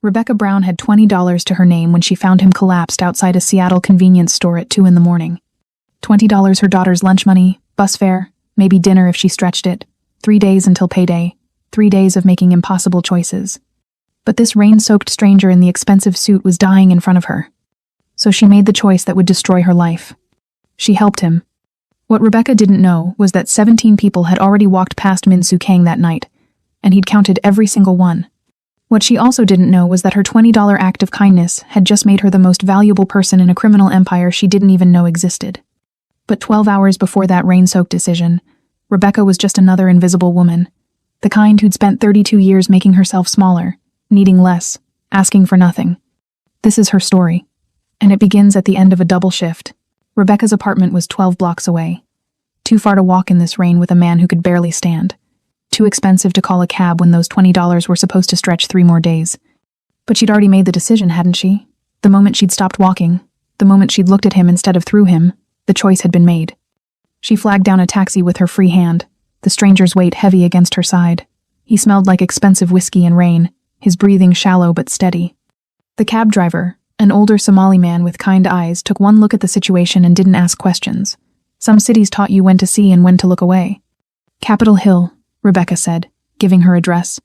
Rebecca Brown had $20 to her name when she found him collapsed outside a Seattle convenience store at 2 in the morning. $20 her daughter's lunch money, bus fare, maybe dinner if she stretched it. 3 days until payday. 3 days of making impossible choices. But this rain-soaked stranger in the expensive suit was dying in front of her. So she made the choice that would destroy her life. She helped him. What Rebecca didn't know was that 17 people had already walked past Min Soo Kang that night, and he'd counted every single one. What she also didn't know was that her $20 act of kindness had just made her the most valuable person in a criminal empire she didn't even know existed. But 12 hours before that rain-soaked decision, Rebecca was just another invisible woman, the kind who'd spent 32 years making herself smaller, needing less, asking for nothing. This is her story, and it begins at the end of a double shift. Rebecca's apartment was 12 blocks away. Too far to walk in this rain with a man who could barely stand. Too expensive to call a cab when those $20 were supposed to stretch 3 more days. But she'd already made the decision, hadn't she? The moment she'd stopped walking, the moment she'd looked at him instead of through him, the choice had been made. She flagged down a taxi with her free hand, the stranger's weight heavy against her side. He smelled like expensive whiskey and rain, his breathing shallow but steady. The cab driver, an older Somali man with kind eyes, took one look at the situation and didn't ask questions. Some cities taught you when to see and when to look away. Capitol Hill, Rebecca said, giving her address.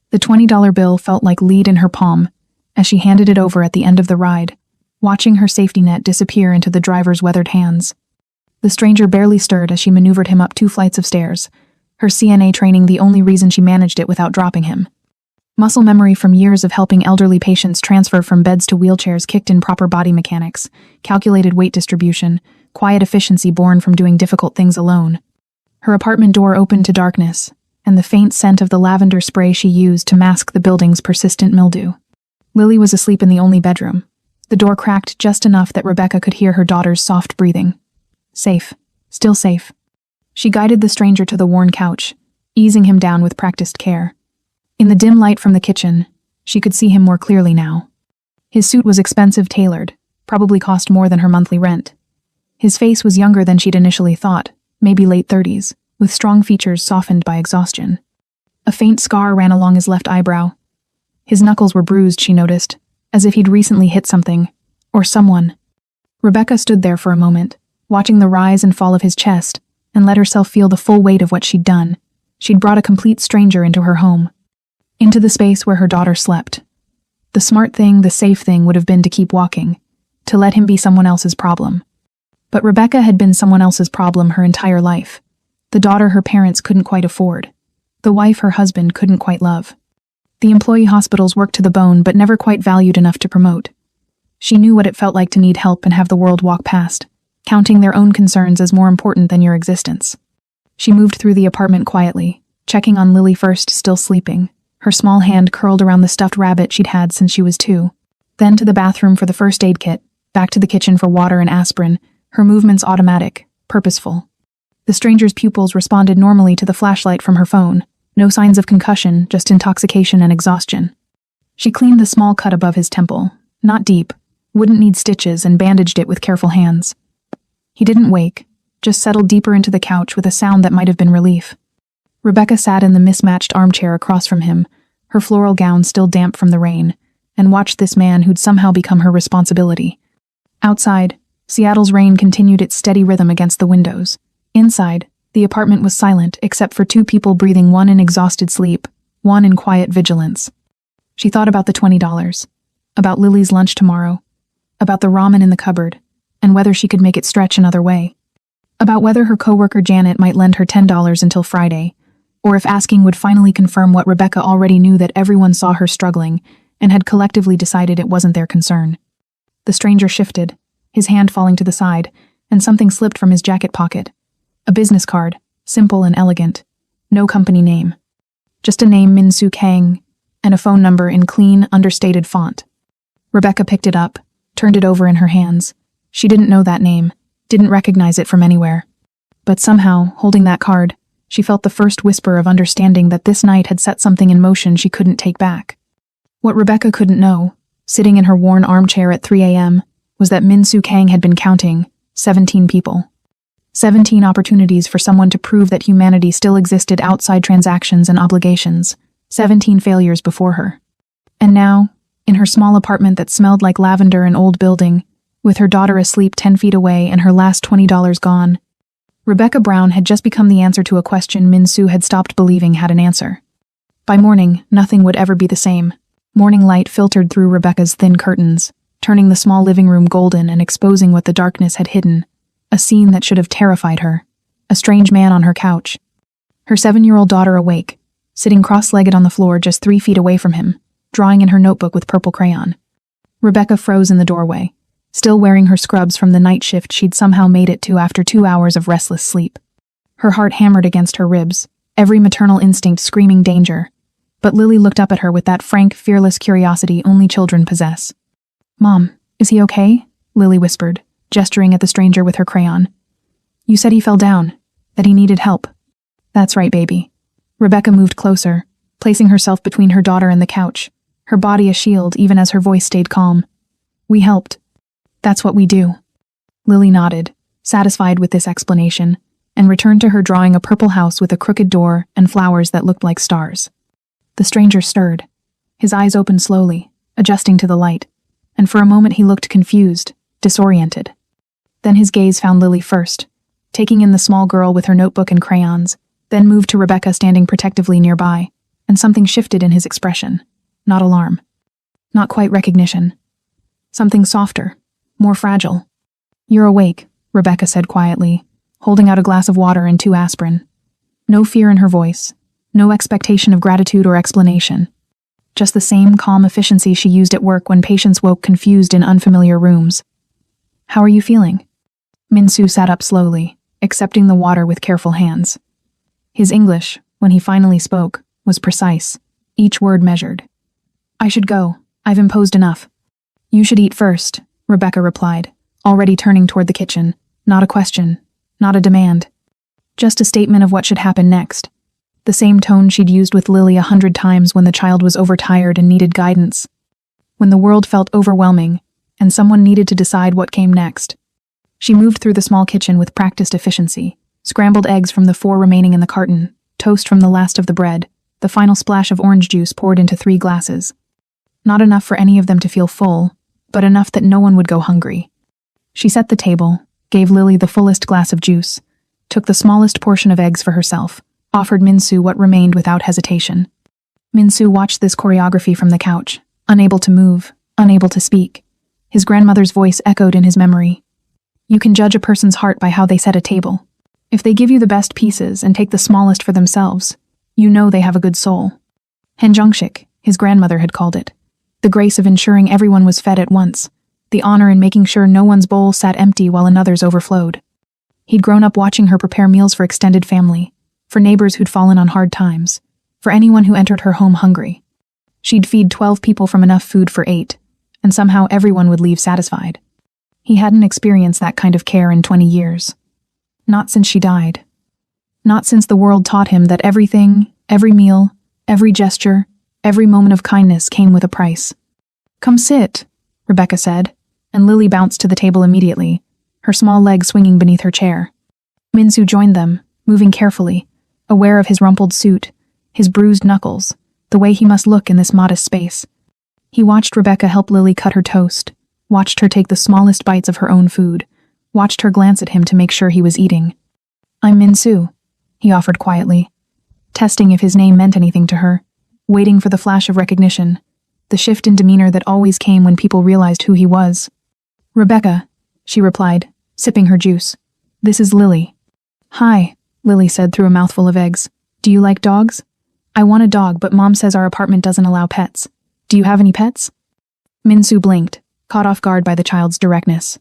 The $20 bill felt like lead in her palm as she handed it over at the end of the ride, watching her safety net disappear into the driver's weathered hands. The stranger barely stirred as she maneuvered him up 2 flights of stairs, her CNA training the only reason she managed it without dropping him. Muscle memory from years of helping elderly patients transfer from beds to wheelchairs kicked in proper body mechanics, calculated weight distribution, quiet efficiency born from doing difficult things alone. Her apartment door opened to darkness, and the faint scent of the lavender spray she used to mask the building's persistent mildew. Lily was asleep in the only bedroom. The door cracked just enough that Rebecca could hear her daughter's soft breathing. Safe. Still safe. She guided the stranger to the worn couch, easing him down with practiced care. In the dim light from the kitchen, she could see him more clearly now. His suit was expensive tailored, probably cost more than her monthly rent. His face was younger than she'd initially thought, maybe late 30s, with strong features softened by exhaustion. A faint scar ran along his left eyebrow. His knuckles were bruised, she noticed, as if he'd recently hit something, or someone. Rebecca stood there for a moment, watching the rise and fall of his chest, and let herself feel the full weight of what she'd done. She'd brought a complete stranger into her home, into the space where her daughter slept. The smart thing, the safe thing would have been to keep walking, to let him be someone else's problem. But Rebecca had been someone else's problem her entire life. The daughter her parents couldn't quite afford. The wife her husband couldn't quite love. The employee hospitals worked to the bone but never quite valued enough to promote. She knew what it felt like to need help and have the world walk past, counting their own concerns as more important than your existence. She moved through the apartment quietly, checking on Lily first, still sleeping, her small hand curled around the stuffed rabbit she'd had since she was 2. Then to the bathroom for the first aid kit, back to the kitchen for water and aspirin, her movements automatic, purposeful. The stranger's pupils responded normally to the flashlight from her phone. No signs of concussion, just intoxication and exhaustion. She cleaned the small cut above his temple, not deep, wouldn't need stitches, and bandaged it with careful hands. He didn't wake, just settled deeper into the couch with a sound that might have been relief. Rebecca sat in the mismatched armchair across from him, her floral gown still damp from the rain, and watched this man who'd somehow become her responsibility. Outside, Seattle's rain continued its steady rhythm against the windows. Inside, the apartment was silent except for 2 people breathing, one in exhausted sleep, one in quiet vigilance. She thought about the $20, about Lily's lunch tomorrow, about the ramen in the cupboard, and whether she could make it stretch another way. About whether her coworker Janet might lend her $10 until Friday, or if asking would finally confirm what Rebecca already knew, that everyone saw her struggling and had collectively decided it wasn't their concern. The stranger shifted, his hand falling to the side, and something slipped from his jacket pocket. A business card, simple and elegant. No company name. Just a name, Min Soo Kang, and a phone number in clean, understated font. Rebecca picked it up, turned it over in her hands. She didn't know that name, didn't recognize it from anywhere. But somehow, holding that card, she felt the first whisper of understanding that this night had set something in motion she couldn't take back. What Rebecca couldn't know, sitting in her worn armchair at 3 a.m., was that Min Soo Kang had been counting 17 people. 17 opportunities for someone to prove that humanity still existed outside transactions and obligations. 17 failures before her. And now, in her small apartment that smelled like lavender and old building, with her daughter asleep 10 feet away and her last $20 gone. Rebecca Brown had just become the answer to a question Min-soo had stopped believing had an answer. By morning, nothing would ever be the same. Morning light filtered through Rebecca's thin curtains, turning the small living room golden and exposing what the darkness had hidden. A scene that should have terrified her. A strange man on her couch. Her 7-year-old daughter awake, sitting cross-legged on the floor just 3 feet away from him, drawing in her notebook with purple crayon. Rebecca froze in the doorway, still wearing her scrubs from the night shift she'd somehow made it to after 2 hours of restless sleep. Her heart hammered against her ribs, every maternal instinct screaming danger. But Lily looked up at her with that frank, fearless curiosity only children possess. "Mom, is he okay?" Lily whispered, gesturing at the stranger with her crayon. "You said he fell down, that he needed help." "That's right, baby." Rebecca moved closer, placing herself between her daughter and the couch, her body a shield even as her voice stayed calm. "We helped. That's what we do." Lily nodded, satisfied with this explanation, and returned to her drawing a purple house with a crooked door and flowers that looked like stars. The stranger stirred. His eyes opened slowly, adjusting to the light, and for a moment he looked confused, disoriented. Then his gaze found Lily first, taking in the small girl with her notebook and crayons, then moved to Rebecca standing protectively nearby, and something shifted in his expression. Not alarm. Not quite recognition. Something softer, more fragile. "You're awake," Rebecca said quietly, holding out a glass of water and 2 aspirin. No fear in her voice, no expectation of gratitude or explanation. Just the same calm efficiency she used at work when patients woke confused in unfamiliar rooms. "How are you feeling?" Min-soo sat up slowly, accepting the water with careful hands. His English, when he finally spoke, was precise, each word measured. "I should go. I've imposed enough." "You should eat first," Rebecca replied, already turning toward the kitchen. Not a question, not a demand. Just a statement of what should happen next. The same tone she'd used with Lily 100 times when the child was overtired and needed guidance. When the world felt overwhelming, and someone needed to decide what came next. She moved through the small kitchen with practiced efficiency, scrambled eggs from the 4 remaining in the carton, toast from the last of the bread, the final splash of orange juice poured into 3 glasses. Not enough for any of them to feel full, but enough that no one would go hungry. She set the table, gave Lily the fullest glass of juice, took the smallest portion of eggs for herself, offered Min-soo what remained without hesitation. Min-soo watched this choreography from the couch, unable to move, unable to speak. His grandmother's voice echoed in his memory. "You can judge a person's heart by how they set a table. If they give you the best pieces and take the smallest for themselves, you know they have a good soul." Henjongshik, his grandmother had called it. The grace of ensuring everyone was fed at once, the honor in making sure no one's bowl sat empty while another's overflowed. He'd grown up watching her prepare meals for extended family, for neighbors who'd fallen on hard times, for anyone who entered her home hungry. She'd feed 12 people from enough food for 8, and somehow everyone would leave satisfied. He hadn't experienced that kind of care in 20 years. Not since she died. Not since the world taught him that everything, every meal, every gesture, every moment of kindness came with a price. "Come sit," Rebecca said, and Lily bounced to the table immediately, her small legs swinging beneath her chair. Min-soo joined them, moving carefully, aware of his rumpled suit, his bruised knuckles, the way he must look in this modest space. He watched Rebecca help Lily cut her toast, watched her take the smallest bites of her own food, watched her glance at him to make sure he was eating. "I'm Min-soo," he offered quietly, testing if his name meant anything to her, waiting for the flash of recognition, the shift in demeanor that always came when people realized who he was. "Rebecca," she replied, sipping her juice. "This is Lily." "Hi," Lily said through a mouthful of eggs. "Do you like dogs?" "I want a dog, but Mom says our apartment doesn't allow pets. Do you have any pets?" Min-soo blinked, caught off guard by the child's directness.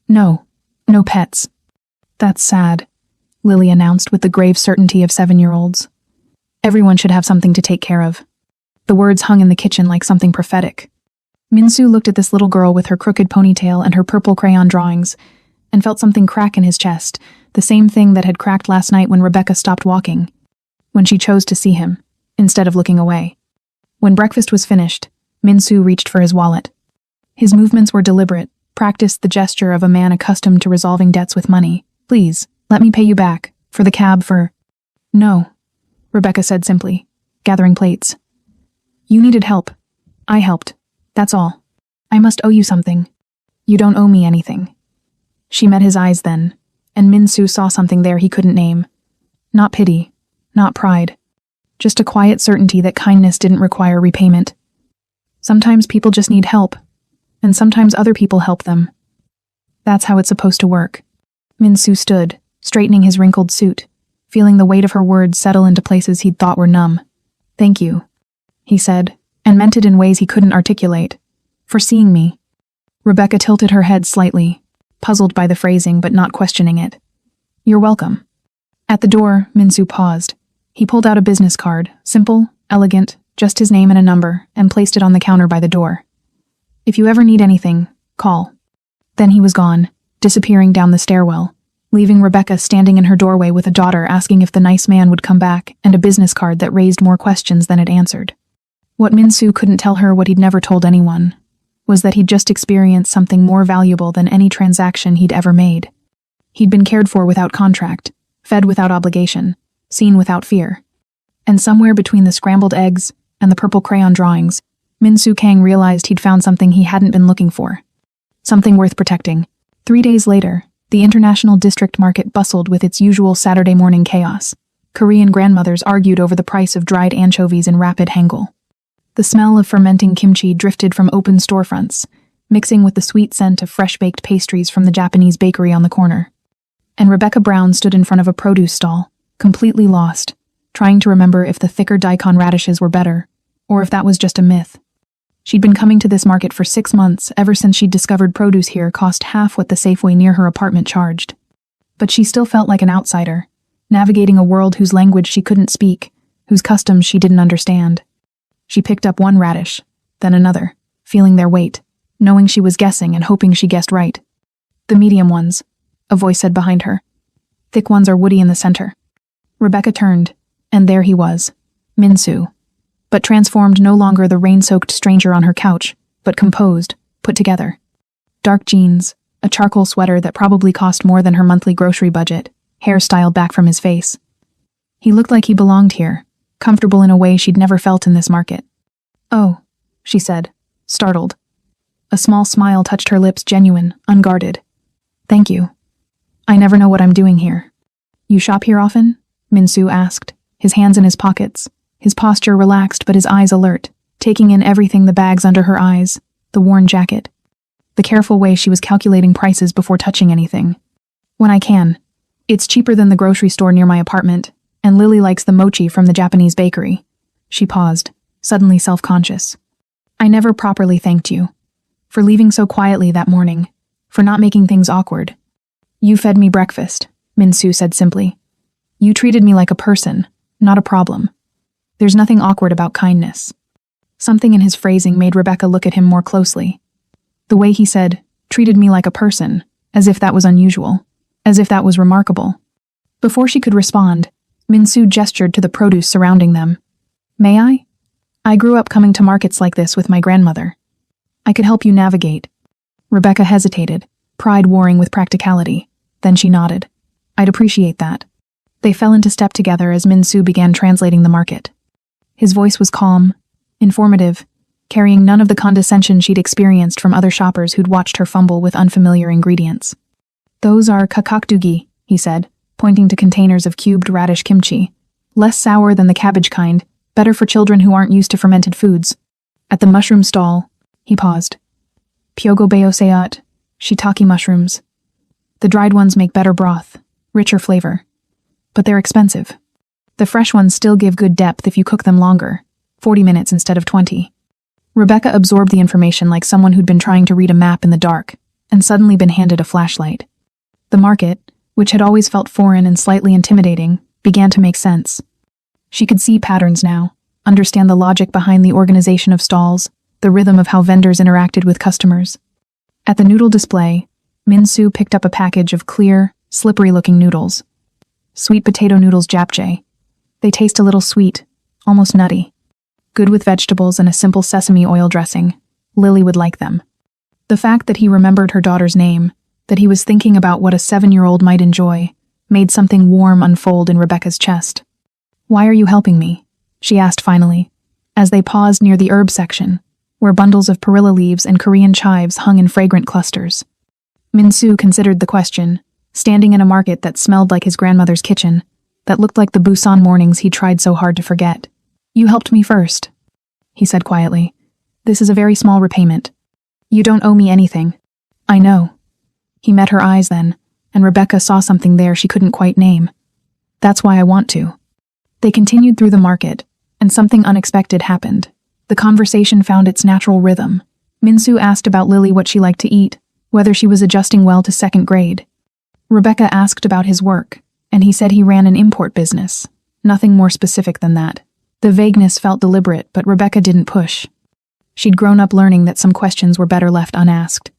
No pets." "That's sad," Lily announced with the grave certainty of 7-year-olds. "Everyone should have something to take care of." The words hung in the kitchen like something prophetic. Min-soo looked at this little girl with her crooked ponytail and her purple crayon drawings, and felt something crack in his chest, the same thing that had cracked last night when Rebecca stopped walking, when she chose to see him, instead of looking away. When breakfast was finished, Min-soo reached for his wallet. His movements were deliberate, practiced the gesture of a man accustomed to resolving debts with money. "Please, let me pay you back, for the cab for—" "No," Rebecca said simply, gathering plates. "You needed help. I helped. That's all. I must owe you something. You don't owe me anything. She met his eyes then, and Min-soo saw something there he couldn't name. Not pity, not pride. Just a quiet certainty that kindness didn't require repayment. Sometimes people just need help, and sometimes other people help them. That's how it's supposed to work. Min-soo stood, straightening his wrinkled suit, feeling the weight of her words settle into places he'd thought were numb. Thank you, he said, and meant it in ways he couldn't articulate. For seeing me. Rebecca tilted her head slightly, puzzled by the phrasing but not questioning it. You're welcome. At the door, Min-soo paused. He pulled out a business card, simple, elegant, just his name and a number, and placed it on the counter by the door. If you ever need anything, call. Then he was gone, disappearing down the stairwell, leaving Rebecca standing in her doorway with a daughter asking if the nice man would come back and a business card that raised more questions than it answered. What Min-soo couldn't tell her, what he'd never told anyone, was that he'd just experienced something more valuable than any transaction he'd ever made. He'd been cared for without contract, fed without obligation, seen without fear. And somewhere between the scrambled eggs and the purple crayon drawings, Min-soo Kang realized he'd found something he hadn't been looking for. Something worth protecting. 3 days later, the International District Market bustled with its usual Saturday morning chaos. Korean grandmothers argued over the price of dried anchovies in rapid hangul. The smell of fermenting kimchi drifted from open storefronts, mixing with the sweet scent of fresh-baked pastries from the Japanese bakery on the corner. And Rebecca Brown stood in front of a produce stall, completely lost, trying to remember if the thicker daikon radishes were better, or if that was just a myth. She'd been coming to this market for 6 months, ever since she'd discovered produce here cost half what the Safeway near her apartment charged. But she still felt like an outsider, navigating a world whose language she couldn't speak, whose customs she didn't understand. She picked up one radish, then another, feeling their weight, knowing she was guessing and hoping she guessed right. The medium ones, a voice said behind her. Thick ones are woody in the center. Rebecca turned, and there he was, Min-soo, but transformed, no longer the rain-soaked stranger on her couch, but composed, put together. Dark jeans, a charcoal sweater that probably cost more than her monthly grocery budget, hair styled back from his face. He looked like he belonged here, comfortable in a way she'd never felt in this market. Oh, she said, startled. A small smile touched her lips, genuine, unguarded. Thank you. I never know what I'm doing here. You shop here often? Min-soo asked, his hands in his pockets, his posture relaxed but his eyes alert, taking in everything, the bags under her eyes, the worn jacket, the careful way she was calculating prices before touching anything. When I can. It's cheaper than the grocery store near my apartment, and Lily likes the mochi from the Japanese bakery. She paused, suddenly self-conscious. I never properly thanked you. For leaving so quietly that morning. For not making things awkward. You fed me breakfast, Min-soo said simply. You treated me like a person, not a problem. There's nothing awkward about kindness. Something in his phrasing made Rebecca look at him more closely. The way he said, treated me like a person, as if that was unusual, as if that was remarkable. Before she could respond, Min-soo gestured to the produce surrounding them. May I? I grew up coming to markets like this with my grandmother. I could help you navigate. Rebecca hesitated, pride warring with practicality. Then she nodded. I'd appreciate that. They fell into step together as Min-soo began translating the market. His voice was calm, informative, carrying none of the condescension she'd experienced from other shoppers who'd watched her fumble with unfamiliar ingredients. Those are kakakdugi, he said, pointing to containers of cubed radish kimchi. Less sour than the cabbage kind, better for children who aren't used to fermented foods. At the mushroom stall, he paused. Pyogobeoseat, shiitake mushrooms. The dried ones make better broth, richer flavor. But they're expensive. The fresh ones still give good depth if you cook them longer, 40 minutes instead of 20. Rebecca absorbed the information like someone who'd been trying to read a map in the dark, and suddenly been handed a flashlight. The market, which had always felt foreign and slightly intimidating, began to make sense. She could see patterns now, understand the logic behind the organization of stalls, the rhythm of how vendors interacted with customers. At the noodle display, Min-soo picked up a package of clear, slippery-looking noodles. Sweet potato noodles japchae. They taste a little sweet, almost nutty. Good with vegetables and a simple sesame oil dressing. Lily would like them. The fact that he remembered her daughter's name, that he was thinking about what a 7-year-old might enjoy, made something warm unfold in Rebecca's chest. Why are you helping me? She asked finally, as they paused near the herb section, where bundles of perilla leaves and Korean chives hung in fragrant clusters. Min-soo considered the question, standing in a market that smelled like his grandmother's kitchen, that looked like the Busan mornings he'd tried so hard to forget. "You helped me first," he said quietly. "This is a very small repayment. You don't owe me anything." "I know." He met her eyes then, and Rebecca saw something there she couldn't quite name. "That's why I want to." They continued through the market, and something unexpected happened. The conversation found its natural rhythm. Min-soo asked about Lily, what she liked to eat, whether she was adjusting well to second grade. Rebecca asked about his work, and he said he ran an import business. Nothing more specific than that. The vagueness felt deliberate, but Rebecca didn't push. She'd grown up learning that some questions were better left unasked.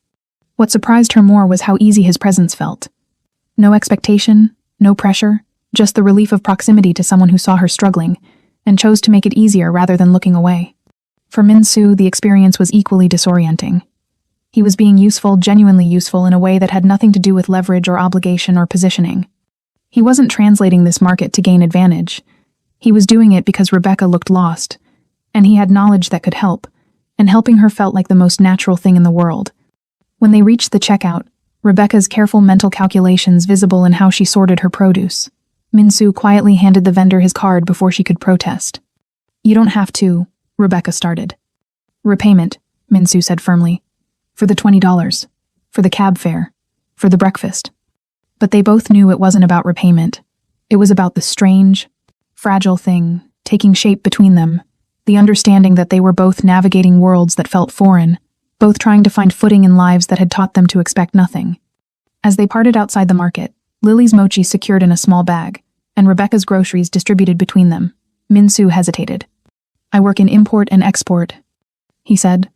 What surprised her more was how easy his presence felt. No expectation, no pressure, just the relief of proximity to someone who saw her struggling, and chose to make it easier rather than looking away. For Min-soo, the experience was equally disorienting. He was being useful, genuinely useful, in a way that had nothing to do with leverage or obligation or positioning. He wasn't translating this market to gain advantage. He was doing it because Rebecca looked lost, and he had knowledge that could help, and helping her felt like the most natural thing in the world. When they reached the checkout, Rebecca's careful mental calculations visible in how she sorted her produce. Min-soo quietly handed the vendor his card before she could protest. "You don't have to," Rebecca started. "Repayment," Min-soo said firmly. "For the $20. For the cab fare. For the breakfast." But they both knew it wasn't about repayment. It was about the strange, fragile thing taking shape between them, the understanding that they were both navigating worlds that felt foreign, both trying to find footing in lives that had taught them to expect nothing. As they parted outside the market, Lily's mochi secured in a small bag, and Rebecca's groceries distributed between them, Min-soo hesitated. "I work in import and export," he said,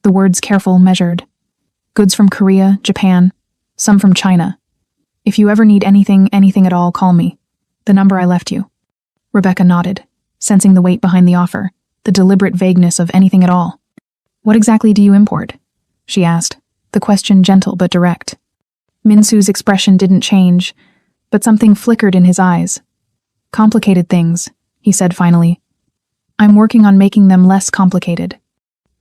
the words careful, measured. "Goods from Korea, Japan, some from China. If you ever need anything at all, call me. The number I left you." Rebecca nodded, sensing the weight behind the offer, the deliberate vagueness of anything at all. "What exactly do you import?" she asked, the question gentle but direct. Min-soo's expression didn't change, but something flickered in his eyes. "Complicated things," he said finally. "I'm working on making them less complicated."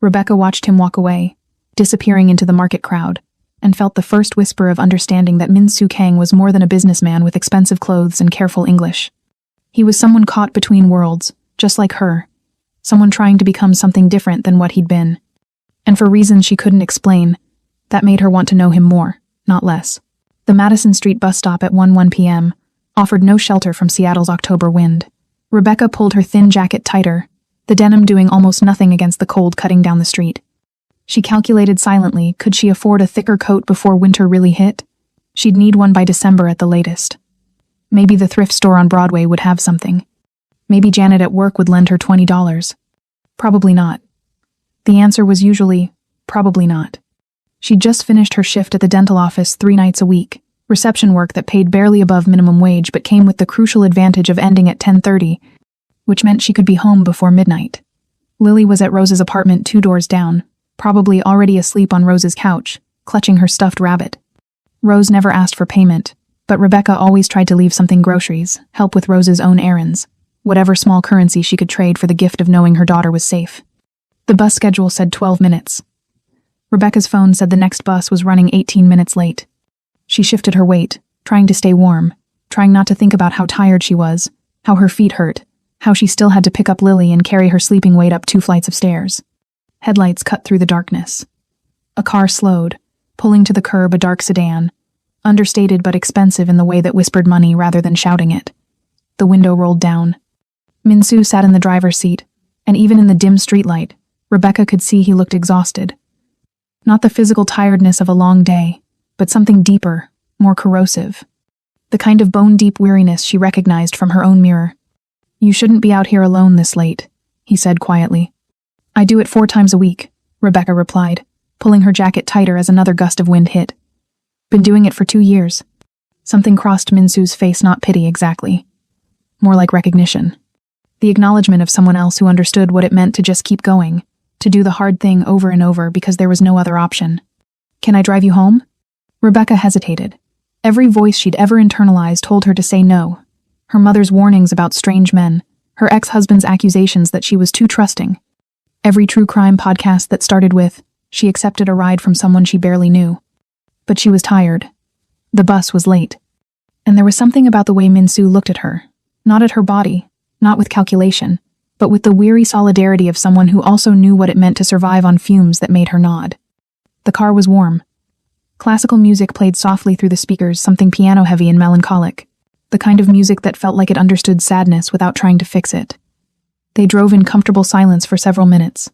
Rebecca watched him walk away, disappearing into the market crowd, and felt the first whisper of understanding that Min-soo Kang was more than a businessman with expensive clothes and careful English. He was someone caught between worlds, just like her, someone trying to become something different than what he'd been. And for reasons she couldn't explain, that made her want to know him more, not less. The Madison Street bus stop at 1 p.m. offered no shelter from Seattle's October wind. Rebecca pulled her thin jacket tighter, the denim doing almost nothing against the cold cutting down the street. She calculated silently, could she afford a thicker coat before winter really hit? She'd need one by December at the latest. Maybe the thrift store on Broadway would have something. Maybe Janet at work would lend her $20. Probably not. The answer was usually, probably not. She'd just finished her shift at the dental office 3 nights a week, reception work that paid barely above minimum wage but came with the crucial advantage of ending at 10:30, which meant she could be home before midnight. Lily was at Rose's apartment 2 doors down, probably already asleep on Rose's couch, clutching her stuffed rabbit. Rose never asked for payment, but Rebecca always tried to leave something: groceries, help with Rose's own errands, whatever small currency she could trade for the gift of knowing her daughter was safe. The bus schedule said 12 minutes. Rebecca's phone said the next bus was running 18 minutes late. She shifted her weight, trying to stay warm, trying not to think about how tired she was, how her feet hurt, how she still had to pick up Lily and carry her sleeping weight up 2 flights of stairs. Headlights cut through the darkness. A car slowed, pulling to the curb a dark sedan, understated but expensive in the way that whispered money rather than shouting it. The window rolled down. Min-soo sat in the driver's seat, and even in the dim streetlight, Rebecca could see he looked exhausted. Not the physical tiredness of a long day, but something deeper, more corrosive. The kind of bone-deep weariness she recognized from her own mirror. "You shouldn't be out here alone this late," he said quietly. "I do it 4 times a week," Rebecca replied, pulling her jacket tighter as another gust of wind hit. "Been doing it for 2 years." Something crossed Min-soo's face, not pity exactly. More like recognition. The acknowledgement of someone else who understood what it meant to just keep going, to do the hard thing over and over because there was no other option. "Can I drive you home?" Rebecca hesitated. Every voice she'd ever internalized told her to say no. Her mother's warnings about strange men, her ex-husband's accusations that she was too trusting. Every true crime podcast that started with, she accepted a ride from someone she barely knew. But she was tired. The bus was late. And there was something about the way Min-soo looked at her. Not at her body, not with calculation, but with the weary solidarity of someone who also knew what it meant to survive on fumes that made her nod. The car was warm. Classical music played softly through the speakers, something piano-heavy and melancholic, the kind of music that felt like it understood sadness without trying to fix it. They drove in comfortable silence for several minutes,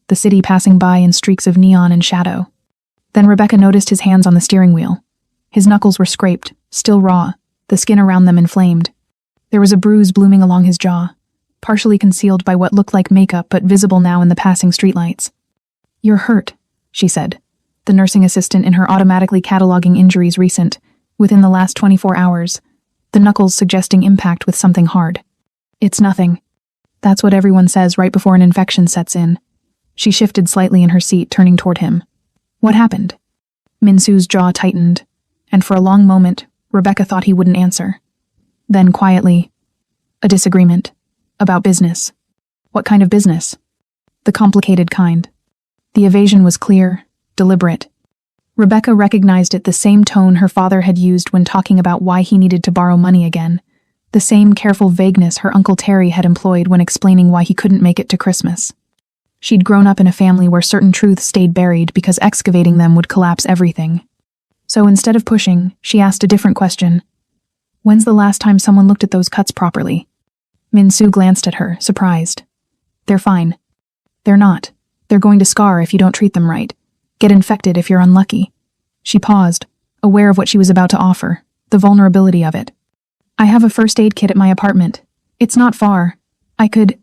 the city passing by in streaks of neon and shadow. Then Rebecca noticed his hands on the steering wheel. His knuckles were scraped, still raw, the skin around them inflamed. There was a bruise blooming along his jaw, partially concealed by what looked like makeup but visible now in the passing streetlights. "You're hurt," she said, the nursing assistant in her automatically cataloging injuries recent, within the last 24 hours, the knuckles suggesting impact with something hard. "It's nothing." That's what everyone says right before an infection sets in. She shifted slightly in her seat, turning toward him. "What happened?" Min-soo's jaw tightened, and for a long moment, Rebecca thought he wouldn't answer. Then, quietly, "A disagreement. About business." "What kind of business?" "The complicated kind." The evasion was clear, deliberate. Rebecca recognized it, the same tone her father had used when talking about why he needed to borrow money again, the same careful vagueness her Uncle Terry had employed when explaining why he couldn't make it to Christmas. She'd grown up in a family where certain truths stayed buried because excavating them would collapse everything. So instead of pushing, she asked a different question. "When's the last time someone looked at those cuts properly?" Min-soo glanced at her, surprised. "They're fine." "They're not. They're going to scar if you don't treat them right. Get infected if you're unlucky." She paused, aware of what she was about to offer, the vulnerability of it. "I have a first aid kit at my apartment. It's not far. I could—"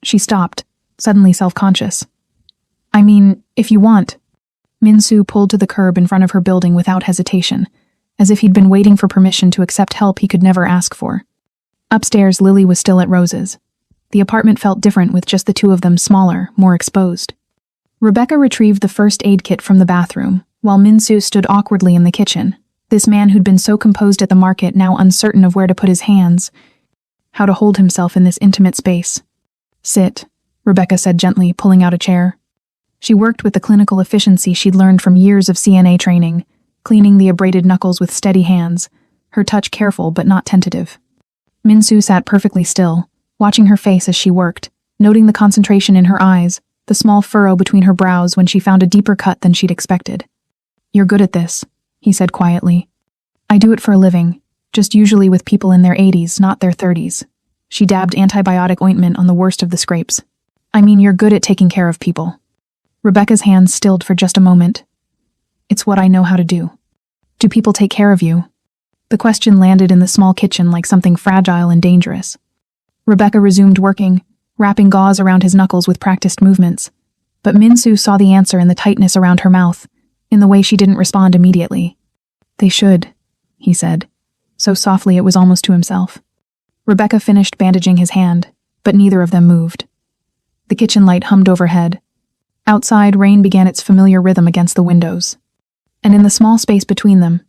She stopped, suddenly self-conscious. "I mean, if you want." Min-soo pulled to the curb in front of her building without hesitation, as if he'd been waiting for permission to accept help he could never ask for. Upstairs, Lily was still at Rose's. The apartment felt different with just the two of them, smaller, more exposed. Rebecca retrieved the first aid kit from the bathroom, while Min-soo stood awkwardly in the kitchen. This man who'd been so composed at the market, now uncertain of where to put his hands, how to hold himself in this intimate space. "Sit," Rebecca said gently, pulling out a chair. She worked with the clinical efficiency she'd learned from years of CNA training, cleaning the abraded knuckles with steady hands, her touch careful but not tentative. Min-soo sat perfectly still, watching her face as she worked, noting the concentration in her eyes, the small furrow between her brows when she found a deeper cut than she'd expected. "You're good at this," he said quietly. "I do it for a living, just usually with people in their 80s, not their 30s. She dabbed antibiotic ointment on the worst of the scrapes. "I mean, you're good at taking care of people." Rebecca's hands stilled for just a moment. "It's what I know how to do." "Do people take care of you?" The question landed in the small kitchen like something fragile and dangerous. Rebecca resumed working, wrapping gauze around his knuckles with practiced movements. But Min-soo saw the answer in the tightness around her mouth, in the way she didn't respond immediately. "They should," he said, so softly it was almost to himself. Rebecca finished bandaging his hand, but neither of them moved. The kitchen light hummed overhead. Outside, rain began its familiar rhythm against the windows. And in the small space between them,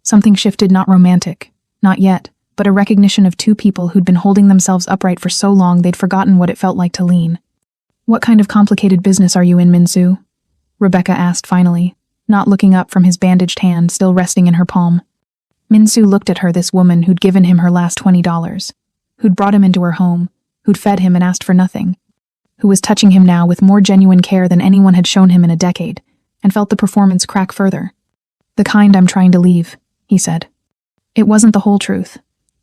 something shifted, not romantic, not yet, but a recognition of two people who'd been holding themselves upright for so long they'd forgotten what it felt like to lean. "What kind of complicated business are you in, Min-soo?" Rebecca asked finally, not looking up from his bandaged hand still resting in her palm. Min-soo looked at her, this woman who'd given him her last $20, who'd brought him into her home, who'd fed him and asked for nothing, who was touching him now with more genuine care than anyone had shown him in a decade, and felt the performance crack further. "The kind I'm trying to leave," he said. It wasn't the whole truth,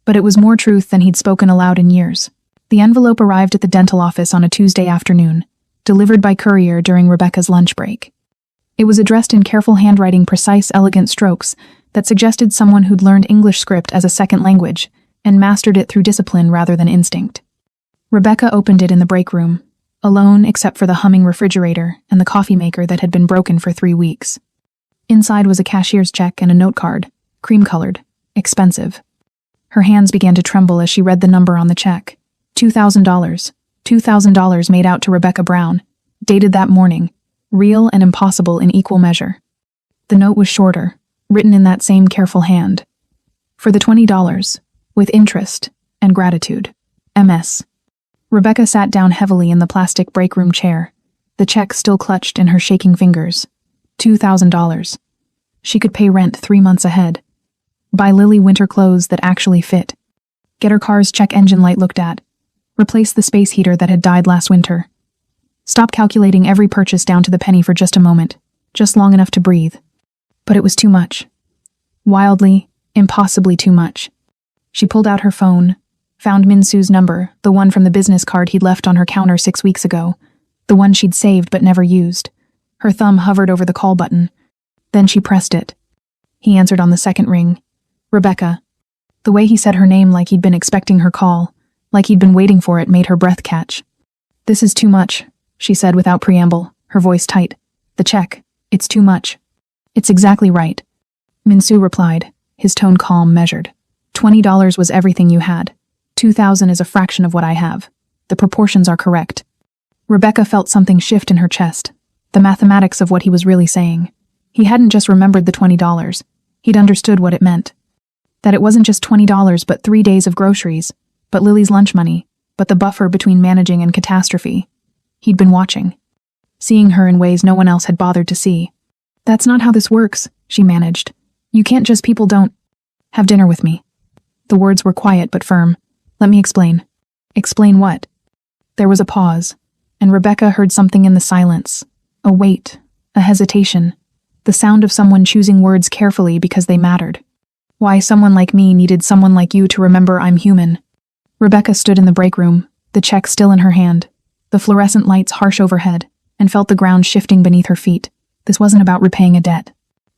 but it was more truth than he'd spoken aloud in years. The envelope arrived at the dental office on a Tuesday afternoon, delivered by courier during Rebecca's lunch break. It was addressed in careful handwriting, precise, elegant strokes that suggested someone who'd learned English script as a second language and mastered it through discipline rather than instinct. Rebecca opened it in the break room, alone except for the humming refrigerator and the coffee maker that had been broken for 3 weeks. Inside was a cashier's check and a note card, cream-colored, expensive. Her hands began to tremble as she read the number on the check. $2,000. $2,000 made out to Rebecca Brown, dated that morning, real and impossible in equal measure. The note was shorter, written in that same careful hand. "For the $20, with interest and gratitude. MS." Rebecca sat down heavily in the plastic break room chair, the check still clutched in her shaking fingers. $2,000. She could pay rent 3 months ahead. Buy Lily winter clothes that actually fit. Get her car's check engine light looked at. Replace the space heater that had died last winter. Stop calculating every purchase down to the penny for just a moment, just long enough to breathe. But it was too much. Wildly, impossibly too much. She pulled out her phone, found Min-Soo's number, the one from the business card he'd left on her counter 6 weeks ago, the one she'd saved but never used. Her thumb hovered over the call button. Then she pressed it. He answered on the second ring. Rebecca. The way he said her name like he'd been expecting her call, like he'd been waiting for it, made her breath catch. "This is too much," she said without preamble, her voice tight. "The check. It's too much." "It's exactly right," Min-Soo replied, his tone calm, measured. $20 was everything you had. 2,000 is a fraction of what I have. The proportions are correct. Rebecca felt something shift in her chest, the mathematics of what he was really saying. He hadn't just remembered the $20. He'd understood what it meant. That it wasn't just $20 but 3 days of groceries, but Lily's lunch money, but the buffer between managing and catastrophe. He'd been watching. Seeing her in ways no one else had bothered to see. "That's not how this works," she managed. "You can't just people don't. Have dinner with me." The words were quiet but firm. "Let me explain." "Explain what?" There was a pause, and Rebecca heard something in the silence. A weight, a hesitation, the sound of someone choosing words carefully because they mattered. "Why someone like me needed someone like you to remember I'm human." Rebecca stood in the break room, the check still in her hand, the fluorescent lights harsh overhead, and felt the ground shifting beneath her feet. This wasn't about repaying a debt.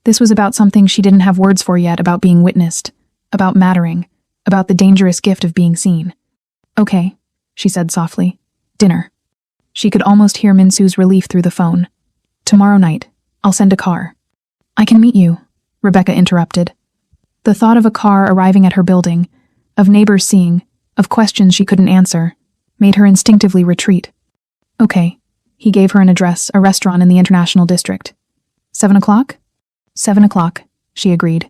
This was about something she didn't have words for yet, about being witnessed, about mattering, about the dangerous gift of being seen. "Okay," she said softly. "Dinner." She could almost hear Min-Soo's relief through the phone. "Tomorrow night. I'll send a car." "I can meet you," Rebecca interrupted. The thought of a car arriving at her building, of neighbors seeing, of questions she couldn't answer, made her instinctively retreat. "Okay." He gave her an address, a restaurant in the International District. 7 o'clock? 7 o'clock, she agreed.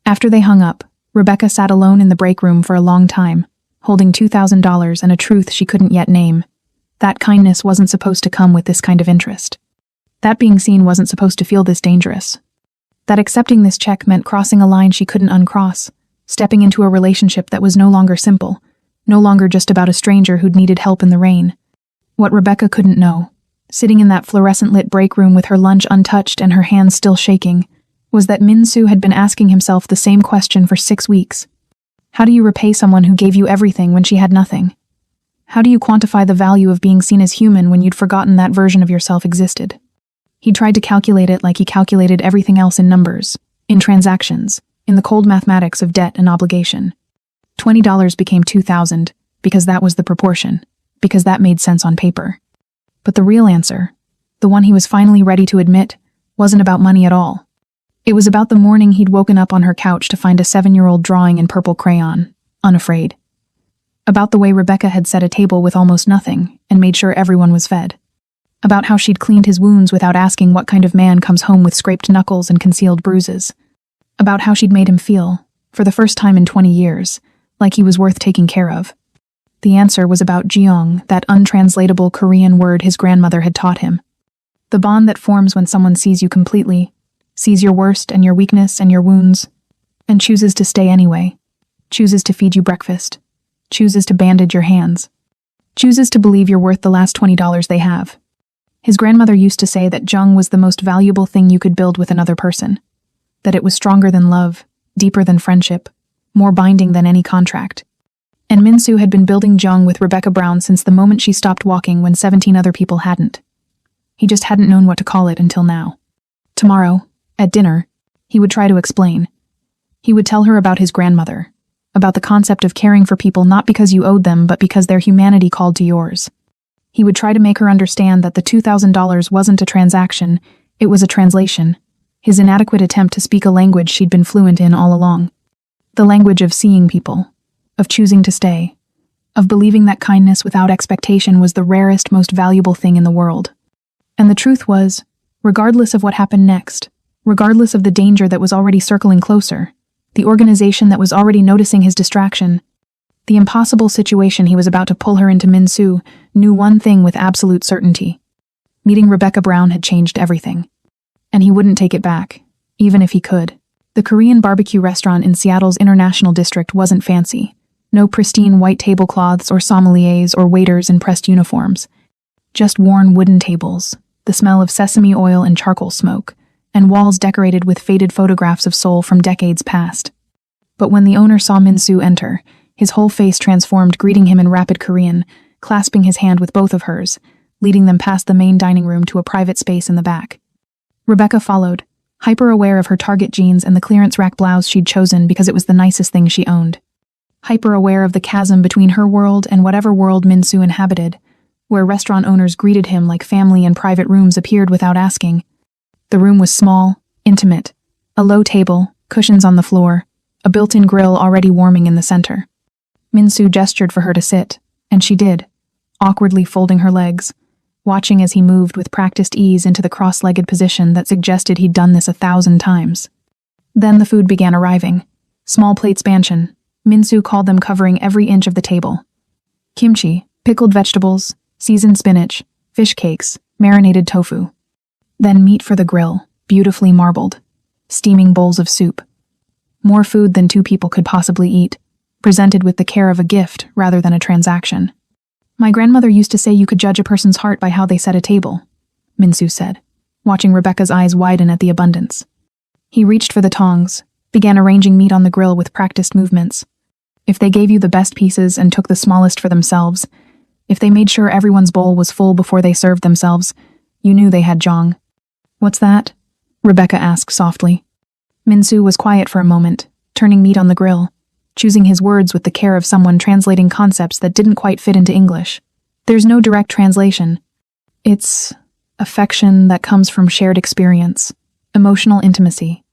After they hung up, Rebecca sat alone in the break room for a long time, holding $2,000 and a truth she couldn't yet name. That kindness wasn't supposed to come with this kind of interest. That being seen wasn't supposed to feel this dangerous. That accepting this check meant crossing a line she couldn't uncross, stepping into a relationship that was no longer simple, no longer just about a stranger who'd needed help in the rain. What Rebecca couldn't know, sitting in that fluorescent-lit break room with her lunch untouched and her hands still shaking, was that Min-Soo had been asking himself the same question for 6 weeks. How do you repay someone who gave you everything when she had nothing? How do you quantify the value of being seen as human when you'd forgotten that version of yourself existed? He tried to calculate it like he calculated everything else in numbers, in transactions, in the cold mathematics of debt and obligation. $20 became 2,000 because that was the proportion, because that made sense on paper. But the real answer, the one he was finally ready to admit, wasn't about money at all. It was about the morning he'd woken up on her couch to find a 7-year-old drawing in purple crayon, unafraid. About the way Rebecca had set a table with almost nothing and made sure everyone was fed. About how she'd cleaned his wounds without asking what kind of man comes home with scraped knuckles and concealed bruises. About how she'd made him feel, for the first time in 20 years, like he was worth taking care of. The answer was about jeong, that untranslatable Korean word his grandmother had taught him. The bond that forms when someone sees you completely, sees your worst and your weakness and your wounds, and chooses to stay anyway, chooses to feed you breakfast, chooses to bandage your hands, chooses to believe you're worth the last $20 they have. His grandmother used to say that jeong was the most valuable thing you could build with another person, that it was stronger than love, deeper than friendship, more binding than any contract. And Min-Soo had been building jeong with Rebecca Brown since the moment she stopped walking when 17 other people hadn't. He just hadn't known what to call it until now. Tomorrow, at dinner, he would try to explain. He would tell her about his grandmother, about the concept of caring for people not because you owed them but because their humanity called to yours. He would try to make her understand that the $2,000 wasn't a transaction, it was a translation, his inadequate attempt to speak a language she'd been fluent in all along. The language of seeing people, of choosing to stay, of believing that kindness without expectation was the rarest, most valuable thing in the world. And the truth was, regardless of what happened next, regardless of the danger that was already circling closer, the organization that was already noticing his distraction, the impossible situation he was about to pull her into, Min-Soo knew one thing with absolute certainty. Meeting Rebecca Brown had changed everything. And he wouldn't take it back, even if he could. The Korean barbecue restaurant in Seattle's International District wasn't fancy. No pristine white tablecloths or sommeliers or waiters in pressed uniforms. Just worn wooden tables, the smell of sesame oil and charcoal smoke, and walls decorated with faded photographs of Seoul from decades past. But when the owner saw Min-soo enter, his whole face transformed, greeting him in rapid Korean, clasping his hand with both of hers, leading them past the main dining room to a private space in the back. Rebecca followed, hyper-aware of her Target jeans and the clearance rack blouse she'd chosen because it was the nicest thing she owned. Hyper-aware of the chasm between her world and whatever world Min-soo inhabited, where restaurant owners greeted him like family and private rooms appeared without asking. The room was small, intimate, a low table, cushions on the floor, a built-in grill already warming in the center. Min-soo gestured for her to sit, and she did, awkwardly folding her legs, watching as he moved with practiced ease into the cross-legged position that suggested he'd done this 1,000 times. Then the food began arriving. Small plates banshan. Min-soo called them, covering every inch of the table. Kimchi, pickled vegetables, seasoned spinach, fish cakes, marinated tofu. Then meat for the grill, beautifully marbled. Steaming bowls of soup. More food than 2 people could possibly eat, presented with the care of a gift rather than a transaction. My grandmother used to say you could judge a person's heart by how they set a table, Min-soo said, watching Rebecca's eyes widen at the abundance. He reached for the tongs, began arranging meat on the grill with practiced movements. If they gave you the best pieces and took the smallest for themselves, if they made sure everyone's bowl was full before they served themselves, you knew they had jong. What's that? Rebecca asked softly. Min-soo was quiet for a moment, turning meat on the grill, choosing his words with the care of someone translating concepts that didn't quite fit into English. There's no direct translation. It's affection that comes from shared experience, emotional intimacy,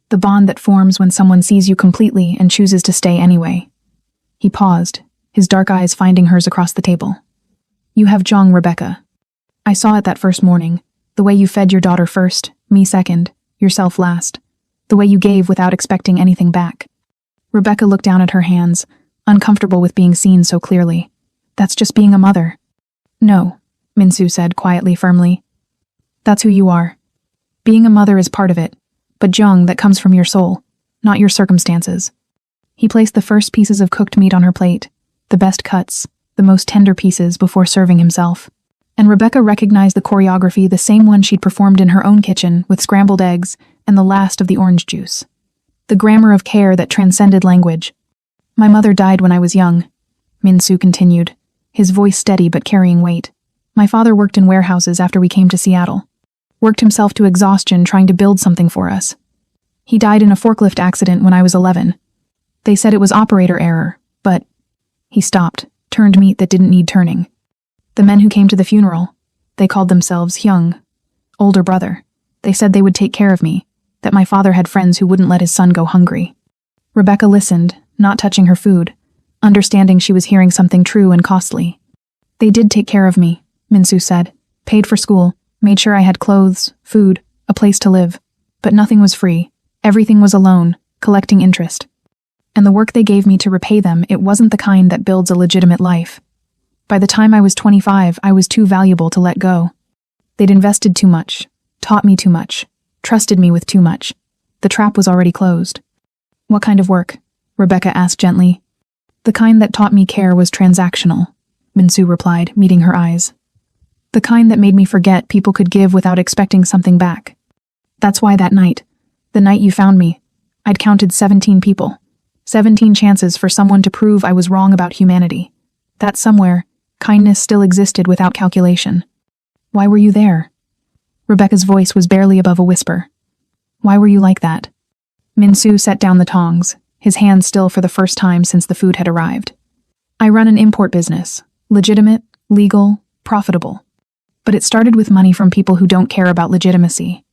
the bond that forms when someone sees you completely and chooses to stay anyway. He paused, his dark eyes finding hers across the table. You have jong, Rebecca. I saw it that first morning, the way you fed your daughter first, me second, yourself last. The way you gave without expecting anything back. Rebecca looked down at her hands, uncomfortable with being seen so clearly. That's just being a mother. No, Min-soo said quietly, firmly. That's who you are. Being a mother is part of it, but jung that comes from your soul, not your circumstances. He placed the first pieces of cooked meat on her plate, the best cuts, the most tender pieces before serving himself. And Rebecca recognized the choreography, the same one she'd performed in her own kitchen with scrambled eggs and the last of the orange juice. The grammar of care that transcended language. My mother died when I was young, Min-soo continued, his voice steady but carrying weight. My father worked in warehouses after we came to Seattle. Worked himself to exhaustion trying to build something for us. He died in a forklift accident when I was 11. They said it was operator error, but... He stopped, turned meat that didn't need turning. The men who came to the funeral, they called themselves Hyung, older brother. They said they would take care of me, that my father had friends who wouldn't let his son go hungry. Rebecca listened, not touching her food, understanding she was hearing something true and costly. They did take care of me, Min-soo said, paid for school, made sure I had clothes, food, a place to live. But nothing was free. Everything was a loan, collecting interest. And the work they gave me to repay them, it wasn't the kind that builds a legitimate life. By the time I was 25, I was too valuable to let go. They'd invested too much, taught me too much, trusted me with too much. The trap was already closed. What kind of work? Rebecca asked gently. The kind that taught me care was transactional, Min-soo replied, meeting her eyes. The kind that made me forget people could give without expecting something back. That's why that night, the night you found me, I'd counted 17 people. 17 chances for someone to prove I was wrong about humanity. That somewhere, kindness still existed without calculation. Why were you there? Rebecca's voice was barely above a whisper. Why were you like that? Min-soo set down the tongs, his hands still for the first time since the food had arrived. I run an import business. Legitimate, legal, profitable. But it started with money from people who don't care about legitimacy.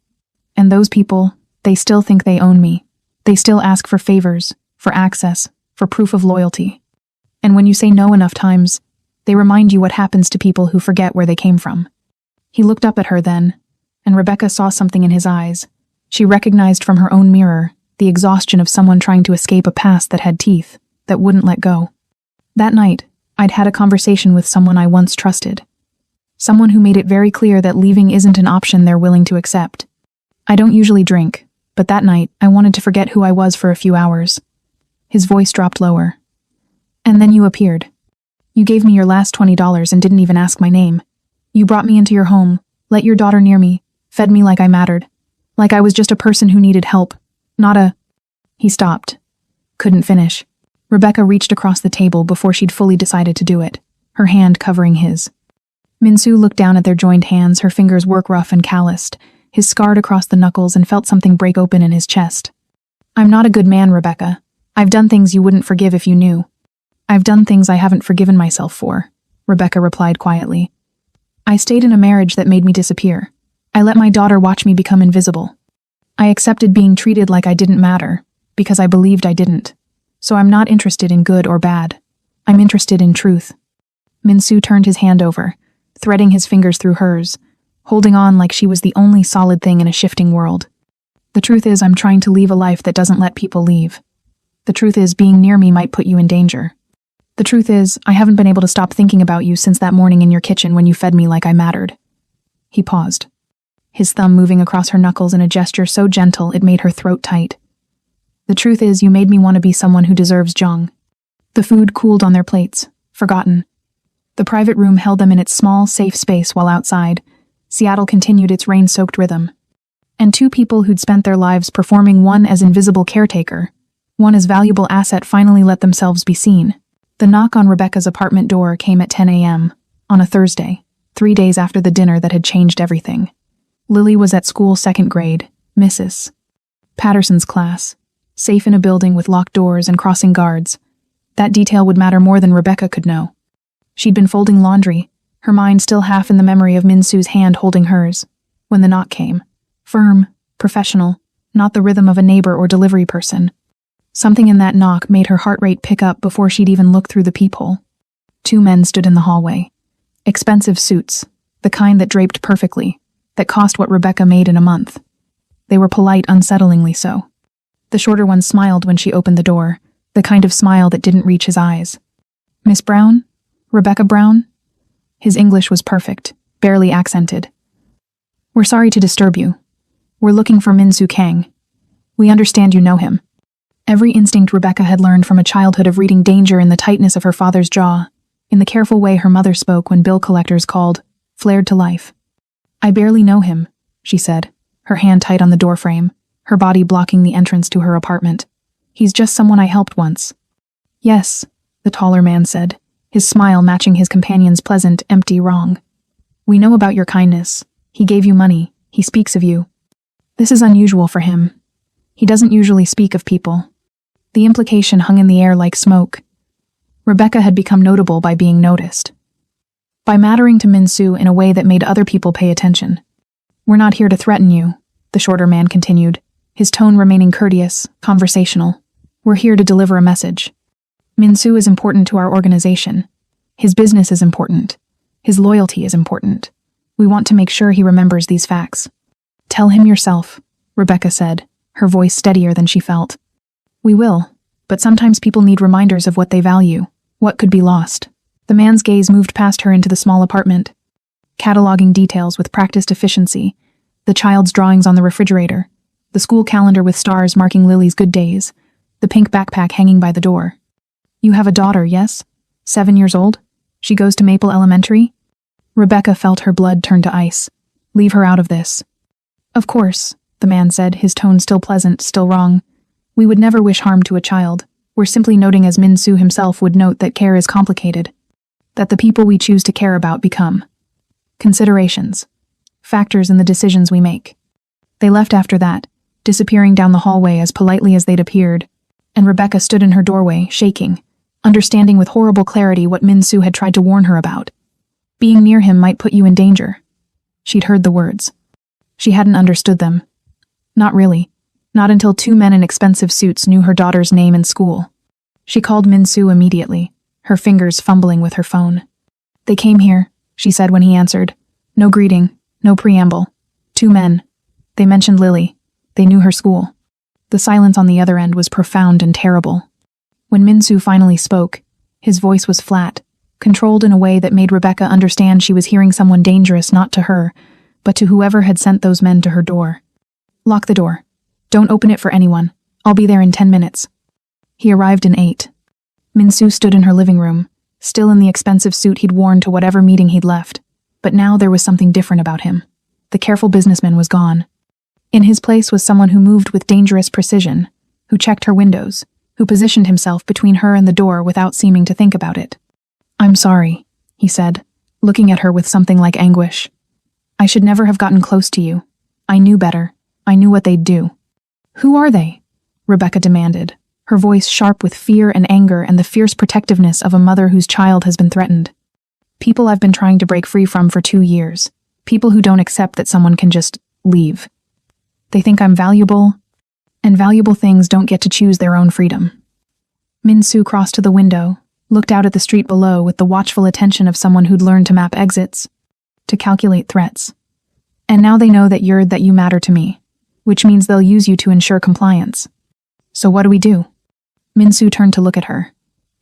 And those people, they still think they own me. They still ask for favors, for access, for proof of loyalty. And when you say no enough times, they remind you what happens to people who forget where they came from. He looked up at her then, and Rebecca saw something in his eyes. She recognized from her own mirror the exhaustion of someone trying to escape a past that had teeth, that wouldn't let go. That night, I'd had a conversation with someone I once trusted. Someone who made it very clear that leaving isn't an option they're willing to accept. I don't usually drink, but that night I wanted to forget who I was for a few hours. His voice dropped lower. And then you appeared. You gave me your last $20 and didn't even ask my name. You brought me into your home, let your daughter near me, fed me like I mattered. Like I was just a person who needed help, not a... He stopped. Couldn't finish. Rebecca reached across the table before she'd fully decided to do it, her hand covering his. Minsu looked down at their joined hands, her fingers work rough and calloused, his scarred across the knuckles, and felt something break open in his chest. I'm not a good man, Rebecca. I've done things you wouldn't forgive if you knew. I've done things I haven't forgiven myself for, Rebecca replied quietly. I stayed in a marriage that made me disappear. I let my daughter watch me become invisible. I accepted being treated like I didn't matter, because I believed I didn't. So I'm not interested in good or bad. I'm interested in truth. Minsu turned his hand over, threading his fingers through hers, holding on like she was the only solid thing in a shifting world. The truth is, I'm trying to leave a life that doesn't let people leave. The truth is, being near me might put you in danger. The truth is, I haven't been able to stop thinking about you since that morning in your kitchen when you fed me like I mattered. He paused, his thumb moving across her knuckles in a gesture so gentle it made her throat tight. The truth is, you made me want to be someone who deserves Jung. The food cooled on their plates, forgotten. The private room held them in its small, safe space while outside, Seattle continued its rain-soaked rhythm. And two people who'd spent their lives performing, one as invisible caretaker, one as valuable asset, finally let themselves be seen. The knock on Rebecca's apartment door came at 10 a.m., on a Thursday, 3 days after the dinner that had changed everything. Lily was at school, second grade, Mrs. Patterson's class, safe in a building with locked doors and crossing guards. That detail would matter more than Rebecca could know. She'd been folding laundry, her mind still half in the memory of Minsu's hand holding hers, when the knock came. Firm, professional, not the rhythm of a neighbor or delivery person. Something in that knock made her heart rate pick up before she'd even looked through the peephole. Two men stood in the hallway. Expensive suits, the kind that draped perfectly, that cost what Rebecca made in a month. They were polite, unsettlingly so. The shorter one smiled when she opened the door, the kind of smile that didn't reach his eyes. Miss Brown? Rebecca Brown? His English was perfect, barely accented. We're sorry to disturb you. We're looking for Minsu Kang. We understand you know him. Every instinct Rebecca had learned from a childhood of reading danger in the tightness of her father's jaw, in the careful way her mother spoke when bill collectors called, flared to life. I barely know him, she said, her hand tight on the doorframe, her body blocking the entrance to her apartment. He's just someone I helped once. Yes, the taller man said, his smile matching his companion's pleasant, empty wrong. We know about your kindness. He gave you money. He speaks of you. This is unusual for him. He doesn't usually speak of people. The implication hung in the air like smoke. Rebecca had become notable by being noticed. By mattering to Minsu in a way that made other people pay attention. We're not here to threaten you, the shorter man continued, his tone remaining courteous, conversational. We're here to deliver a message. Minsu is important to our organization. His business is important. His loyalty is important. We want to make sure he remembers these facts. Tell him yourself, Rebecca said, her voice steadier than she felt. We will, but sometimes people need reminders of what they value, what could be lost. The man's gaze moved past her into the small apartment, cataloging details with practiced efficiency, the child's drawings on the refrigerator, the school calendar with stars marking Lily's good days, the pink backpack hanging by the door. You have a daughter, yes? 7 years old? She goes to Maple Elementary? Rebecca felt her blood turn to ice. Leave her out of this. Of course, the man said, his tone still pleasant, still wrong. We would never wish harm to a child. We're simply noting, as Minsu himself would note, that care is complicated. That the people we choose to care about become considerations, factors in the decisions we make. They left after that, disappearing down the hallway as politely as they'd appeared, and Rebecca stood in her doorway, shaking, understanding with horrible clarity what Minsu had tried to warn her about. Being near him might put you in danger. She'd heard the words. She hadn't understood them. Not really. Not until two men in expensive suits knew her daughter's name in school. She called Minsu immediately, her fingers fumbling with her phone. They came here, she said when he answered. No greeting, no preamble. Two men. They mentioned Lily. They knew her school. The silence on the other end was profound and terrible. When Minsu finally spoke, his voice was flat, controlled in a way that made Rebecca understand she was hearing someone dangerous not to her, but to whoever had sent those men to her door. Lock the door. Don't open it for anyone. I'll be there in 10 minutes. He arrived in 8. Min-soo stood in her living room, still in the expensive suit he'd worn to whatever meeting he'd left. But now there was something different about him. The careful businessman was gone. In his place was someone who moved with dangerous precision, who checked her windows, who positioned himself between her and the door without seeming to think about it. "I'm sorry," he said, looking at her with something like anguish. "I should never have gotten close to you. I knew better. I knew what they'd do." "Who are they?" Rebecca demanded, her voice sharp with fear and anger and the fierce protectiveness of a mother whose child has been threatened. "People I've been trying to break free from for 2 years. People who don't accept that someone can just leave. They think I'm valuable, and valuable things don't get to choose their own freedom." Min-soo crossed to the window, looked out at the street below with the watchful attention of someone who'd learned to map exits, to calculate threats. "And now they know that you matter to me, which means they'll use you to ensure compliance. So what do we do?" Min-soo turned to look at her,